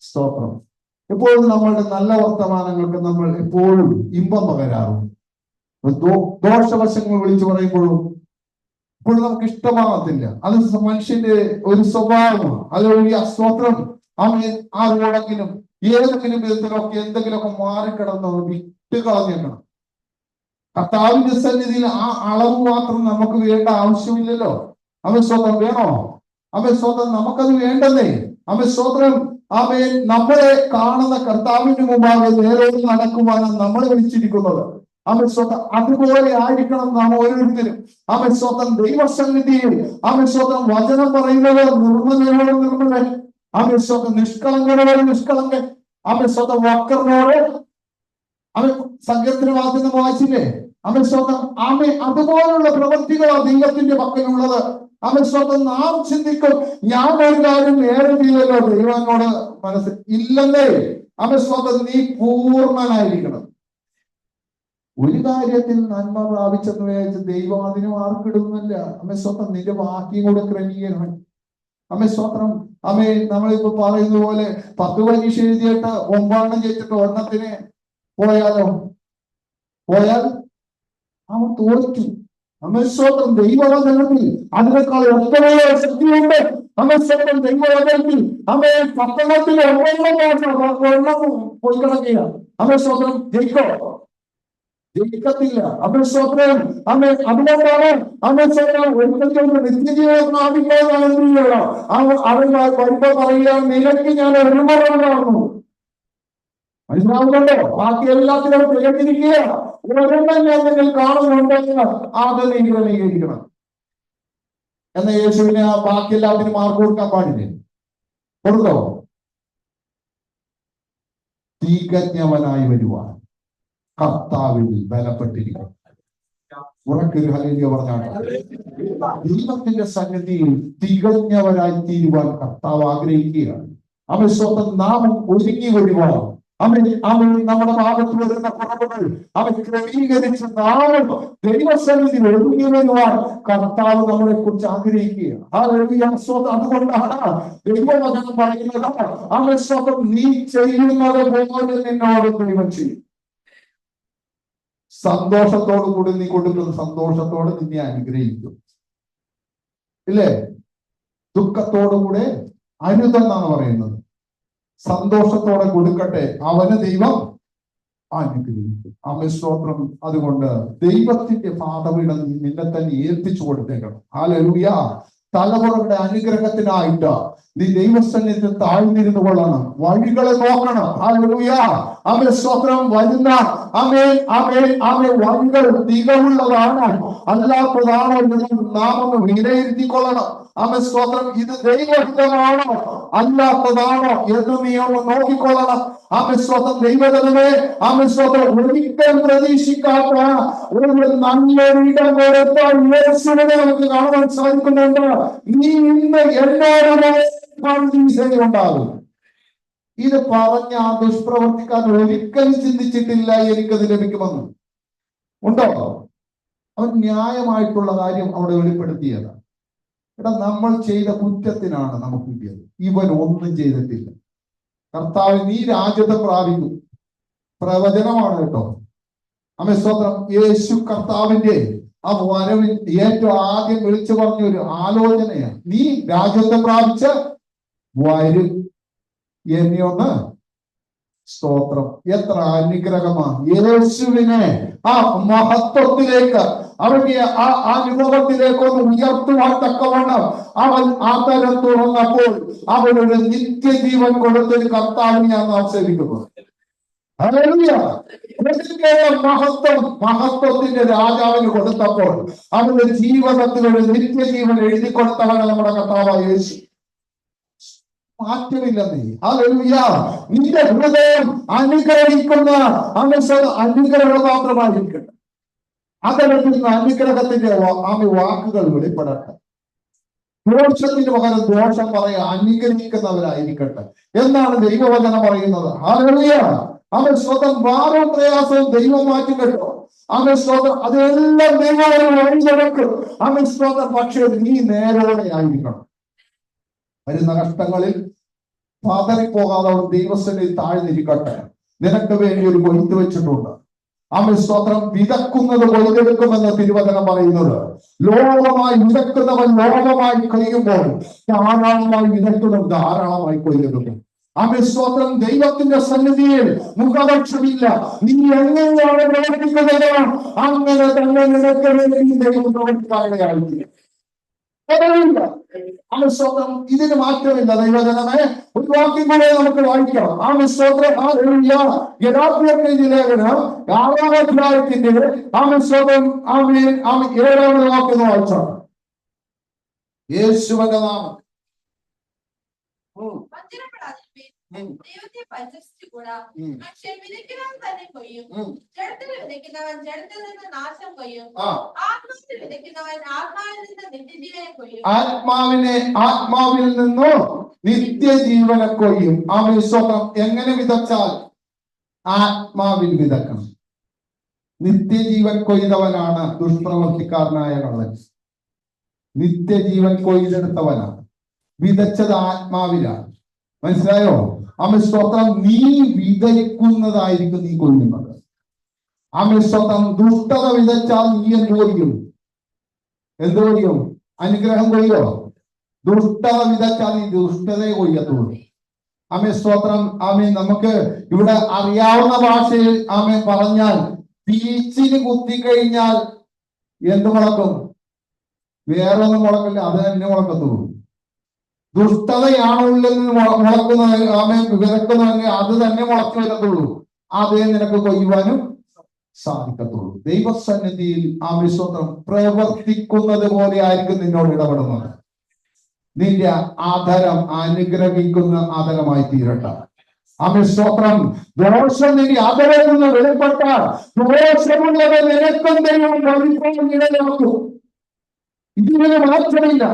സ്തോത്രം. എപ്പോഴും നമ്മളുടെ നല്ല വർത്തമാനങ്ങൾക്ക് നമ്മൾ എപ്പോഴും ഇമ്പം പകരാറുണ്ട്. ദോഷവശങ്ങൾ വിളിച്ചു പറയുമ്പോഴും ഇപ്പോഴും നമുക്ക് ഇഷ്ടമാകത്തില്ല. അത് മനുഷ്യന്റെ ഒരു സ്വഭാവമാണ്. അതുവഴി സ്തോത്രം ആരോടെങ്കിലും ഏതെങ്കിലും വിധത്തിലൊക്കെ എന്തെങ്കിലുമൊക്കെ മാറിക്കിടന്ന് വിട്ട് കളഞ്ഞേക്കണം. കർത്താവിന്റെ സന്നിധിയിൽ ആ അളവ് മാത്രം നമുക്ക് വേണ്ട ആവശ്യമില്ലല്ലോ. സ്വതന്ത്രം വേണോ? സ്വതന്ത്രം നമുക്കത് വേണ്ടതേ. സ്വതന്ത്രം നമ്മളെ കാണുന്ന കർത്താവിന്റെ മുമ്പാകെ നേരെ നടക്കുവാനാണ് നമ്മൾ വിളിച്ചിരിക്കുന്നത്. സ്വതന്ത്രം അതുപോലെ ആയിരിക്കണം നാം ഓരോരുത്തരും. സ്വതന്ത്രം ദൈവസന്നിധിയിൽ സ്വതന്ത്രം വചനം പറയുന്നത് നിർമ്മലയോട് നിർമ്മലൻ, സ്വന്തം നിഷ്കളങ്കനോട് നിഷ്കളങ്കൻ, സ്വന്തം വക്കറിനോട് സങ്കീർത്തന വാദ്യം വായിച്ചില്ലേ? സ്വന്തം അതുപോലുള്ള പ്രവൃത്തികളാണ് ദൈവത്തിന്റെ പക്കലുള്ളത്. സ്വന്തം നാം ചിന്തിക്കും, ഞാൻ ഒരു കാര്യം നേരെ ചെയ്തല്ലോ, ദൈവനോട് മനസ്സിൽ ഇല്ലെന്നേ. സ്വന്തം നീ പൂർണ്ണനായിരിക്കണം. ഒരു കാര്യത്തിൽ നന്മ പ്രാപിച്ചെന്ന് വിചാരിച്ച് ദൈവം അതിനും ആർക്കിടുന്നില്ല. സ്വന്തം നിന്റെ വാക്യം കൂടെ ക്രമീകരണം. സ്വത്രം. നമ്മളിപ്പോ പറയുന്ന പോലെ 10 പരീക്ഷ എഴുതിയിട്ട് 9 ജയിച്ചിട്ട് ഒരെണ്ണത്തിന് പോയാൽ അവൻ തോറ്റു. സ്വന്തം ദൈവവചനത്തിൽ അതിനേക്കാൾ എത്രയോ ശക്തിയുണ്ട്. സ്വന്തം ദൈവവചനത്തിൽ 10 ഒരെണ്ണം പോയി കിടക്കുക. സ്വന്തം ജയിക്കോ? ജയിക്കത്തില്ല. അമ്മ സ്വപ്നം അമ്മ അതുകൊണ്ടാണ് അമ്മ സ്വപ്നം ഒരിക്കലും നിത്യജീവൻ പ്രാപിക്കാനാണ് എന്ത് ചെയ്യണം. അവൻ വരുമ്പോ പറയുക, നിനക്ക് ഞാൻ ഒരുമറന്നു. മനസ്സിലാവുന്നുണ്ടോ? ബാക്കി എല്ലാത്തിനും തികഞ്ഞിരിക്കുക. ഒരെണ്ണം ഞാൻ നിങ്ങൾ കാണുന്നുണ്ടെങ്കിൽ അത് നീ ക്രമീകരിക്കണം. എന്ന യേശുവിന് ബാക്കി എല്ലാത്തിനും മാർക്ക് കൊടുക്കാൻ പാടില്ലേ? കൊടുത്തോ? തികഞ്ഞവനായി വരുവാൻ കർത്താവിൽ ബലപ്പെട്ടിരിക്കും. ഉറക്കൊരു ഹല്ലേലൂയ പറഞ്ഞാണ്. ദൈവത്തിന്റെ സന്നിധിയിൽ തികഞ്ഞവരായി തീരുവാൻ കർത്താവ് ആഗ്രഹിക്കുകയാണ്. അവൻ സ്വന്തം നാമം ഒരുങ്ങി വരുവാൻ അവൻ നമ്മുടെ ഭാഗത്ത് വരുന്ന കുറവുകൾ അവൻ ക്രമീകരിച്ച് നാമം ദൈവസന്നിധി ഒരുങ്ങി വരുവാൻ കർത്താവ് നമ്മളെ കുറിച്ച് ആഗ്രഹിക്കുകയാണ്. അതുകൊണ്ടാണ് ദൈവവചനം പറയുന്നത്, അവൻ സ്വന്തം നീ ചെയ്യുന്നത് പോലെ നിന്നോട് ദൈവം ചെയ്യും. സന്തോഷത്തോടു കൂടി നീ കൊടുക്കുന്ന സന്തോഷത്തോടെ നിന്നെ അനുഗ്രഹിക്കും. ഇല്ലേ? ദുഃഖത്തോടുകൂടെ അരുതെന്നാണ് പറയുന്നത്. സന്തോഷത്തോടെ കൊടുക്കട്ടെ, അവന് ദൈവം അനുഗ്രഹിക്കും. സ്തോത്രം. അതുകൊണ്ട് ദൈവത്തിന്റെ പാദപീഠം നിന്നെ തന്നെ ഏൽപ്പിച്ചു കൊടുത്തേക്കണം. ഹല്ലേലൂയ. തലമുറകളുടെ അനുഗ്രഹത്തിനായിട്ട് നീ ദൈവസന്നിധിയിൽ താഴ്ന്നിരുന്നു കൊള്ളണം. വഴികളെ നോക്കണം. ഹല്ലേലൂയ. സ്തോത്രം. വരുന്ന വഴികൾ തികവുള്ളതാണ് അല്ലാത്തതാണോ നാം ഒന്ന് വിലയിരുത്തിക്കൊള്ളണം. സ്തോത്രം. ഇത് ദൈവഹിതമാണോ അല്ലാത്തതാണോ എന്ന് നീ ഒന്ന് നോക്കിക്കൊള്ളണം. സ്തോത്രം. ദൈവജനമേ, സ്തോത്രം. ഒരിക്കലും പ്രതീക്ഷിക്കാത്ത ഒരു നല്ലൊരിടം കൊടുത്താൽ യേശുവിനെ നമുക്ക് കാണാൻ സാധിക്കുന്നുണ്ട്. നീ ഇന്ന് എന്നോട് ഉണ്ടാകും. ഇത് പറഞ്ഞ ആ ദുഷ്പ്രവർത്തിക്കാൻ ഒരിക്കലും ചിന്തിച്ചിട്ടില്ല എനിക്കത് ലഭിക്കുമെന്ന്. ഉണ്ടോ? അവൻ ന്യായമായിട്ടുള്ള കാര്യം അവിടെ വെളിപ്പെടുത്തിയത്. നമ്മൾ ചെയ്ത കുറ്റത്തിനാണ് നമുക്ക് കിട്ടിയത്. ഇവൻ ഒന്നും ചെയ്തിട്ടില്ല. കർത്താവ് നീ രാജ്യത്തെ പ്രാപിക്കും. പ്രവചനമാണ് കേട്ടോ. സ്തോത്രം. യേശു കർത്താവിന്റെ ആ വരവിൽ ഏറ്റവും ആദ്യം വിളിച്ചു പറഞ്ഞ ഒരു ആലോചനയാണ്, നീ രാജ്യത്തെ പ്രാപിച്ച് വരും എന്നിയൊന്ന്. സ്തോത്രം. എത്ര അനുഗ്രഹമാണ്. യേശുവിനെ ആ മഹത്വത്തിലേക്ക് അവന്റെ ആ അനുഭവത്തിലേക്ക് ഒന്ന് ഉയർത്തുവാൻ തക്കവണ്ണം അവൻ ആ തരം തുറന്നപ്പോൾ അവനൊരു നിത്യജീവൻ കൊടുത്തൊരു കർത്താവിനെയാണ് നാം സേവിക്കുന്നത്. മഹത്വത്തിന്റെ രാജാവിന് കൊടുത്തപ്പോൾ അവന്റെ ജീവിതത്തിൽ ഒരു നിത്യജീവൻ എഴുതി കൊടുത്തവനാണ് നമ്മുടെ കർത്താവായ യേശു. മാറ്റമില്ല. നിന്റെ ഹൃദയം അനുഗ്രഹിക്കുന്ന അനുഗ്രഹം മാത്രമായിരിക്കട്ടെ. അതല്ലെങ്കിൽ അനുഗ്രഹത്തിന്റെ വാക്കുകൾ വെളിപ്പെടട്ടെ. ദോഷത്തിന് പകരം ദോഷം പറയാൻ അനുഗ്രഹിക്കുന്നവരായിരിക്കട്ടെ എന്നാണ് ദൈവവചനം പറയുന്നത്. ഹല്ലേലൂയ. അവൻ സ്വന്തം ഭാരവും പ്രയാസവും ദൈവം മാറ്റി കേട്ടോ. അവൻ സ്വന്തം അതെല്ലാം ദൈവം വഴി നടക്കും. അവൻ സ്വന്തം. പക്ഷേ നീ നേരോടെ ആയിരിക്കണം. വരുന്ന കഷ്ടങ്ങളിൽ പതറിപ്പോകാതെ അവൻ ദൈവസന്നിധിയിൽ താഴ്ന്നിരിക്കട്ടെ. നിനക്ക് വേണ്ടി ഒരു കൊയ്ത്ത് വെച്ചിട്ടുണ്ട്. സ്തോത്രം. വിതക്കുന്നത് കൊയ്തെടുക്കുമെന്ന് തിരുവചനം പറയുന്നത്. ലോകമായി വിതക്കുന്നവൻ ലോകമായി കൊയ്യുമ്പോൾ ധാരാളമായി വിതക്കുന്നവൻ ധാരാളമായി കൊയ്തെടുക്കും. സ്തോത്രം. ദൈവത്തിന്റെ സന്നിധിയിൽ മുഖപക്ഷമില്ല. നീ എങ്ങനെയാണ് പ്രവർത്തിക്കുന്നത് അങ്ങനെ തന്നെ നിനക്ക് വേണ്ടി ദൈവം പ്രവർത്തിക്കാനിടയായിരിക്കും. സ്തോത്രം. ഇതിന് മാറ്റമില്ല. ദൈവജനമേ, ഒരു വാക്യം കൂടെ നമുക്ക് വായിക്കാം. സ്തോത്രം. ലേഖനം 6-ാം അധ്യായത്തിന്റെ സ്തോത്രം 7-ാമത് വാക്യം വായിച്ചാണ്. യേശുവിന്റെ നാമം. ദൈവത്തെ പരിചരിച്ചുകൂടാ. മനുഷ്യൻ വിതയ്ക്കുന്നവൻ തന്നെ കൊയ്യും. ജഡത്തിൽ വിതയ്ക്കുന്നവൻ ജഡത്തിൽ നിന്ന് നാശം കൊയ്യും. ആത്മാവിൽ വിതയ്ക്കുന്നവൻ ആത്മാവിൽ നിന്ന് നിത്യജീവനെ കൊയ്യും. ആത്മാവിൽ നിന്നോ നിത്യജീവനെ കൊയ്യും. സ്വന്തം. എങ്ങനെ വിതച്ചാൽ? ആത്മാവിൽ വിതക്കണം. നിത്യജീവൻ കൊയ്തവനാണ് ദുഷ്പ്രവർത്തിക്കാരനായ കള്ളൻ. നിത്യജീവൻ കൊയ്തെടുത്തവനാണ്. വിതച്ചത് ആത്മാവിലാണ്. മനസ്സിലായോ? സ്തോത്രം. നീ വിതയ്ക്കുന്നതായിരിക്കും നീ കൊല്ലുന്നത്. സ്തോത്രം. ദുഷ്ടത വിതച്ചാൽ നീ എന്ത് കൊയ്യും? അനുഗ്രഹം കൊയ്യോ? ദുഷ്ടത വിതച്ചാൽ നീ ദുഷ്ടതയെ കൊയ്യത്തുള്ളൂ. സ്തോത്രം. നമുക്ക് ഇവിടെ അറിയാവുന്ന ഭാഷയിൽ പറഞ്ഞാൽ പീച്ചിന് കുത്തിക്കഴിഞ്ഞാൽ എന്ത് മുളക്കും? വേറെ ഒന്നും മുളക്കില്ല, അത് തന്നെ മുളക്കത്തുള്ളൂ. ദുഷ്ടതയാണ് ഉള്ളിൽ നിന്ന് മുളക്കുന്നത്, വിതക്കുന്നതെങ്കിൽ അത് തന്നെ മുളച്ചു വരത്തുള്ളൂ. അതേ നിനക്ക് കൊയ്യുവാനും സാധിക്കത്തുള്ളൂ. ദൈവസന്നിധിയിൽ സ്വന്തം പ്രവർത്തിക്കുന്നത് പോലെ ആയിരിക്കും നിന്നോട് ഇടപെടുന്നത്. നിന്റെ ആദരം അനുഗ്രഹിക്കുന്ന ആദരമായി തീരട്ടെ. സ്തോത്രം. ദോഷം നിന്റെ ആദരയിൽ നിന്ന് വെളിപ്പെട്ടാൽ ദോഷമുള്ളത് നിനക്കും ദൈവം ഇടയാക്കും. ഇതിനൊരു മാറ്റമില്ല.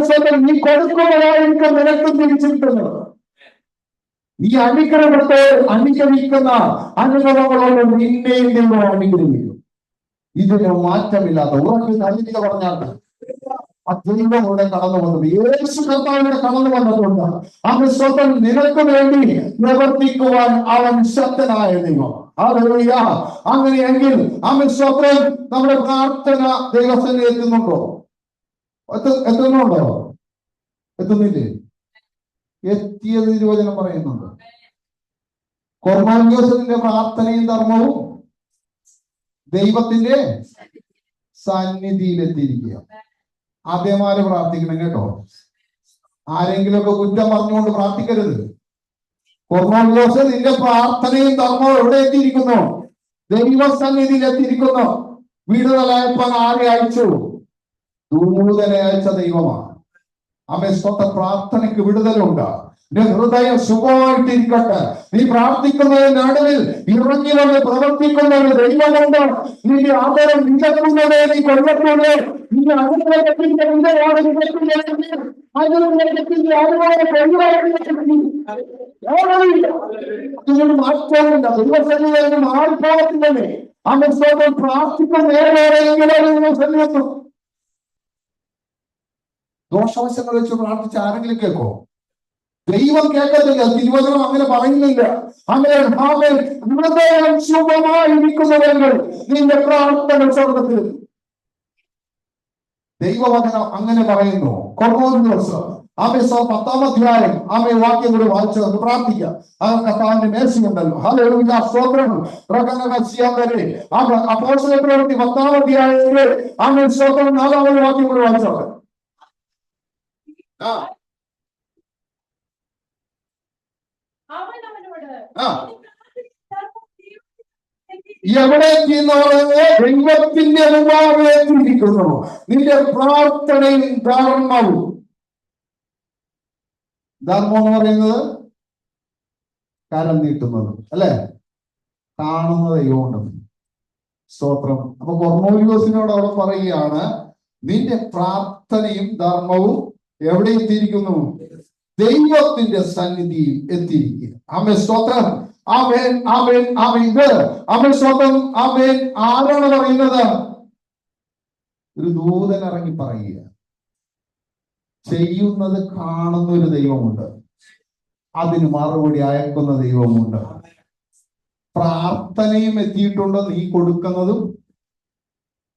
സ്വന്തം നീ കൊടുക്കുന്നതായിരിക്കും നിനക്കും തിരിച്ചിട്ടുള്ളത്. നീ അനുഗ്രഹത്തെ അനുഗ്രഹിക്കുന്ന അനുഭവങ്ങളോട് നിന്നെയും ദൈവം അനുഗ്രഹിക്കും. ഇതിന് മാറ്റമില്ലാത്ത ഉറപ്പിൽ അതിഥിക പറഞ്ഞാൽ ദൈവം ഇവിടെ കടന്നു വന്നത്, യേശു കർത്താവിനെ കടന്നു വന്നതുകൊണ്ട് അവൻ സ്വന്തം നിനക്ക് വേണ്ടി പ്രവർത്തിക്കുവാൻ അവൻ ശക്തനായ ദൈവം. ഹല്ലേലൂയ. അങ്ങനെയെങ്കിൽ അവൻ സ്വന്തം നമ്മുടെ പ്രാർത്ഥന ദൈവസന്നിധിയിൽ എത്തുന്നുണ്ടോ? എത്തുന്നുണ്ടോ? എത്തുന്നില്ലേ? എത്തിയത് തിരുവചനം പറയുന്നുണ്ട്. കൊർന്നേലിയോസിന്റെ പ്രാർത്ഥനയും ധർമ്മവും ദൈവത്തിന്റെ സന്നിധിയിലെത്തിയിരിക്കുക. ആദ്യമാര് പ്രാർത്ഥിക്കണം കേട്ടോ. ആരെങ്കിലുമൊക്കെ കുറ്റം പറഞ്ഞുകൊണ്ട് പ്രാർത്ഥിക്കരുത്. കൊർന്നേലിയോസ്, നിന്റെ പ്രാർത്ഥനയും ധർമ്മവും എവിടെ എത്തിയിരിക്കുന്നു? ദൈവസന്നിധിയിൽ എത്തിയിരിക്കുന്നു. വിടുതലയപ്പാൻ ആരെ അയച്ചു? ദൂതനെ അയച്ച ദൈവമാണ്. സ്വന്തം പ്രാർത്ഥനയ്ക്ക് വിടുതലുണ്ട്. ഹൃദയം സുഖമായിട്ടിരിക്കട്ടെ. നീ പ്രാർത്ഥിക്കുന്നതിന് നടുവിൽ ഇറങ്ങി വന്ന് പ്രവർത്തിക്കുന്ന ഒരു ദൈവമുണ്ട്. നിന്റെ ആദരം വിതക്കുന്നതേ നീ കൊല്ലത്തുള്ളൂ. നിന്റെ അനുഗ്രഹത്തിന്റെ വിധമാണ് വിതക്കുന്നതെങ്കിൽ അനുഗ്രഹത്തിന്റെ അതിനൊരു മാറ്റമില്ല. ദൈവസന്നിധിയിൽ മാറിപ്പോകത്തില്ലേ? സ്വന്തം പ്രാർത്ഥിക്കുന്ന നേരെങ്കിലും സന്നിധിക്കും. ദോഷവശങ്ങൾ വെച്ച് പ്രാർത്ഥിച്ച് ആരെങ്കിലും കേൾക്കോ? ദൈവം കേൾക്കത്തില്ല. തിരുവചനം അങ്ങനെ പറയുന്നില്ല. ഹൃദയം ശുഭമായിരിക്കുന്നവர்கள் നിന്റെ പ്രാർത്ഥന സ്വർഗ്ഗത്തിൽ. ദൈവവചനം അങ്ങനെ പറയുന്നു. കൊർന്നേലിയോസ് 10-ാം അധ്യായം വാക്യം കൂടി വായിച്ചു പ്രാർത്ഥിക്കുക. കർത്താവിന്റെ മേശയുണ്ടല്ലോ. ഹല്ലേലൂയ. സ്തോത്രം. അപ്പോസ്തലപ്രവൃത്തി 10-ാം അധ്യായത്തിലെ സ്തോത്രം 4-ാമത് വാക്യം കൂടി വായിച്ചോട്ടെ. എവിടെ ദൈവത്തിന്റെ മുമ്പാകെത്തിയിരിക്കുന്നു നിന്റെ പ്രാർത്ഥനയും ധർമ്മവും. ധർമ്മം എന്ന് പറയുന്നത് കരം നീട്ടുന്നത് അല്ലെ? കാണുന്ന ദൈവമുണ്ട്. സ്തോത്രം. അപ്പൊ കൊർന്നേലിയോസിനോട് അവിടെ പറയുകയാണ്, നിന്റെ പ്രാർത്ഥനയും ധർമ്മവും എവിടെ എത്തിയിരിക്കുന്നു? ദൈവത്തിന്റെ സന്നിധിയിൽ എത്തിയിരിക്കുക. സ്തോത്രം. സ്തോത്രം. ആരാണ് പറയുന്നത്? ഒരു ദൂതൻ ഇറങ്ങി പറയുക. ചെയ്യുന്നത് കാണുന്ന ഒരു ദൈവമുണ്ട്. അതിന് മറുപടി അയക്കുന്ന ദൈവമുണ്ട്. പ്രാർത്ഥനയും എത്തിയിട്ടുണ്ട്. നീ കൊടുക്കുന്നതും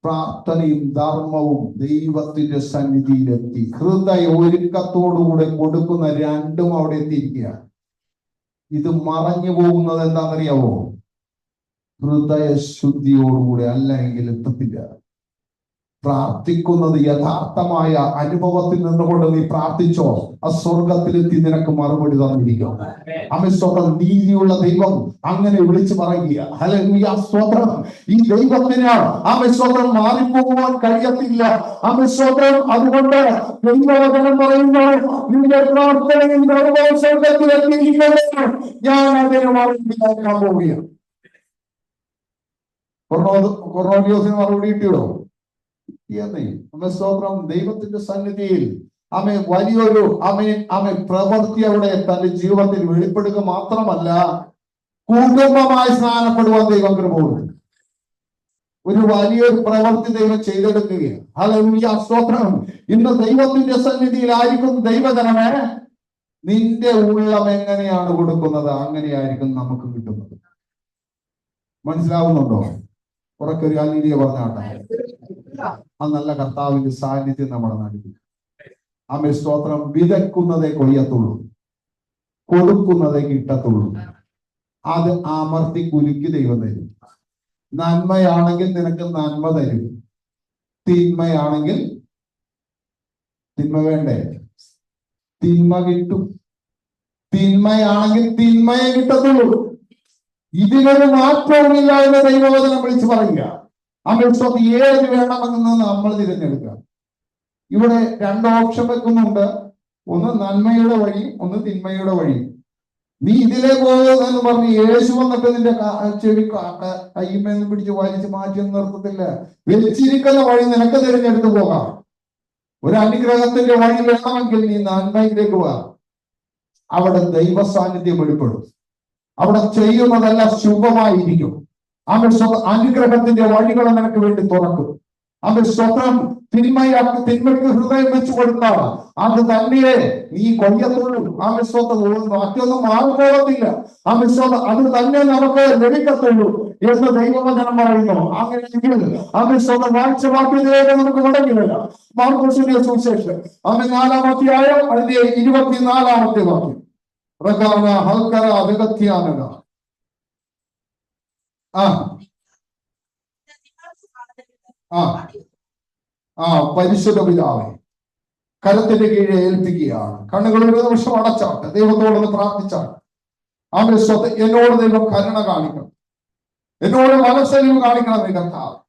പ്രാർത്ഥനയും ധർമ്മവും ദൈവത്തിന്റെ സന്നിധിയിലെത്തി. ഹൃദയ ഒരുക്കത്തോടുകൂടെ കൊടുക്കുന്ന രണ്ടും അവിടെ എത്തിയിരിക്കുക. ഇത് മറഞ്ഞു പോകുന്നത് എന്താണെന്നറിയാവോ? ഹൃദയശുദ്ധിയോടുകൂടെ അല്ലെങ്കിൽ എത്തത്തില്ല. പ്രാർത്ഥിക്കുന്നത് യഥാർത്ഥമായ അനുഭവത്തിൽ നിന്നുകൊണ്ട് നീ പ്രാർത്ഥിച്ചോ, ആ സ്വർഗത്തിലെത്തി നിനക്ക് മറുപടി തന്നിരിക്കും. സ്വന്തം നീതിയുള്ള ദൈവം അങ്ങനെ വിളിച്ചു പറയുക. ഹല്ലേലൂയ. സ്തോത്രം. ഈ ദൈവത്തിന് സ്വന്തം മാറിപ്പോകുവാൻ കഴിയത്തില്ല. സ്തോത്രം. അതുകൊണ്ട് ദൈവവചനം പറയുന്നു, നിന്റെ പ്രാർത്ഥനയും സ്വർഗത്തിലെത്തിയിരിക്കുന്നു, ഞാൻ അതിന് മറുപടി നൽകാൻ പോവുകയാണ്. കൊർന്നേലിയോസിന് മറുപടി കിട്ടിയോ? സ്തോത്രം. ദൈവത്തിന്റെ സന്നിധിയിൽ വലിയൊരു പ്രവൃത്തി അവിടെ തന്റെ ജീവിതത്തിൽ വെളിപ്പെടുക മാത്രമല്ല, കുടുംബമായി സ്നാനപ്പെടുവാൻ ദൈവം കൃപയുണ്ട്. ഒരു വലിയൊരു പ്രവൃത്തി ദൈവം ചെയ്തെടുക്കുകയാണ്. ഹല്ലേലൂയ. സ്തോത്രം. ഇന്ന് ദൈവത്തിന്റെ സന്നിധിയിലായിരിക്കും ദൈവജനമേ, നിന്റെ ഉള്ളം എങ്ങനെയാണ് കൊടുക്കുന്നത് അങ്ങനെയായിരിക്കും നമുക്ക് കിട്ടുന്നത്. മനസ്സിലാവുന്നുണ്ടോ? ഉറക്കൊരു അനീതിയെ പറഞ്ഞാട്ടെ. ആ നല്ല കർത്താവിന്റെ സാന്നിധ്യം നമ്മുടെ നാട്ടിൽ. സ്തോത്രം. വിതയ്ക്കുന്നതേ കൊയ്യത്തുള്ളൂ, കൊടുക്കുന്നതേ കിട്ടത്തുള്ളൂ. അത് അമർത്തി കുലുക്കി ദൈവം തരും. നന്മയാണെങ്കിൽ നിനക്ക് നന്മ തരും, തിന്മയാണെങ്കിൽ തിന്മ വേണ്ടേ? തിന്മ കിട്ടും. തിന്മയാണെങ്കിൽ തിന്മയെ കിട്ടത്തുള്ളൂ. ഇതിനൊരു മാറ്റവുമില്ല എന്ന് ദൈവവചനം വിളിച്ചു പറയുക. അമേശ്വത്ത് ഏത് വേണമെന്ന് നമ്മൾ തിരഞ്ഞെടുക്കുക. ഇവിടെ രണ്ട് ഓപ്ഷൻ വെക്കുന്നുണ്ട്, ഒന്ന് നന്മയുടെ വഴി, ഒന്ന് തിന്മയുടെ വഴി. നീ ഇതിലേ പോകുമെന്ന് പറഞ്ഞ് യേശു വന്നിട്ട് നിന്റെ ചെവി കയ്യുമെന്ന് പിടിച്ച് വലിച്ചു മാറ്റി നിർത്തത്തില്ല. വെച്ചിരിക്കുന്ന വഴി നിനക്ക് തിരഞ്ഞെടുത്ത് പോകാം. ഒരു അനുഗ്രഹത്തിന്റെ വഴി വേണമെങ്കിൽ നീ നന്മയിലേക്ക് പോകാം. അവിടെ ദൈവ സാന്നിധ്യം വെളിപ്പെടും. അവിടെ ചെയ്യുന്നതെല്ലാം ശുഭമായിരിക്കും. അവൻ അനുഗ്രഹത്തിന്റെ വഴികൾ നിനക്ക് വേണ്ടി തുറക്കും. അവൻ സ്വന്തം തിന്മയ്ക്ക് ഹൃദയം വെച്ചു കൊടുത്താൽ അത് തന്നെ നീ കൊയ്യത്തുള്ളൂ. അവൻ സ്വന്തം മറ്റൊന്നും മാറിപ്പോകത്തില്ല. അവൻ സ്വന്തം അത് തന്നെ നമുക്ക് ലഭിക്കത്തുള്ളൂ എന്ന് ദൈവവചനം പറയുന്നു. അങ്ങനെയെങ്കിൽ അവൻ സ്വന്തം വായിച്ച വാക്യത്തിലേക്ക് നമുക്ക് മടങ്ങില്ല. മാർക്കോസിന്റെ സുവിശേഷം അവൻ 4-ാം അധ്യായം അതിന്റെ 24-ാമത്തെ വാക്യം. പരിശുദ്ധ പിതാവേ, കരത്തിന്റെ കീഴെ ഏൽപ്പിക്കുകയാണ്. കണ്ണുകൾ ഒരു നിമിഷം അടച്ചാട്ട് ദൈവത്തോടൊന്ന് പ്രാർത്ഥിച്ചാട്ട്. അവന്റെ എന്നോട് ദൈവം കരുണ കാണിക്കണം, എന്നോട് മനസ്സലിവ് കാണിക്കണം. കർത്താവ്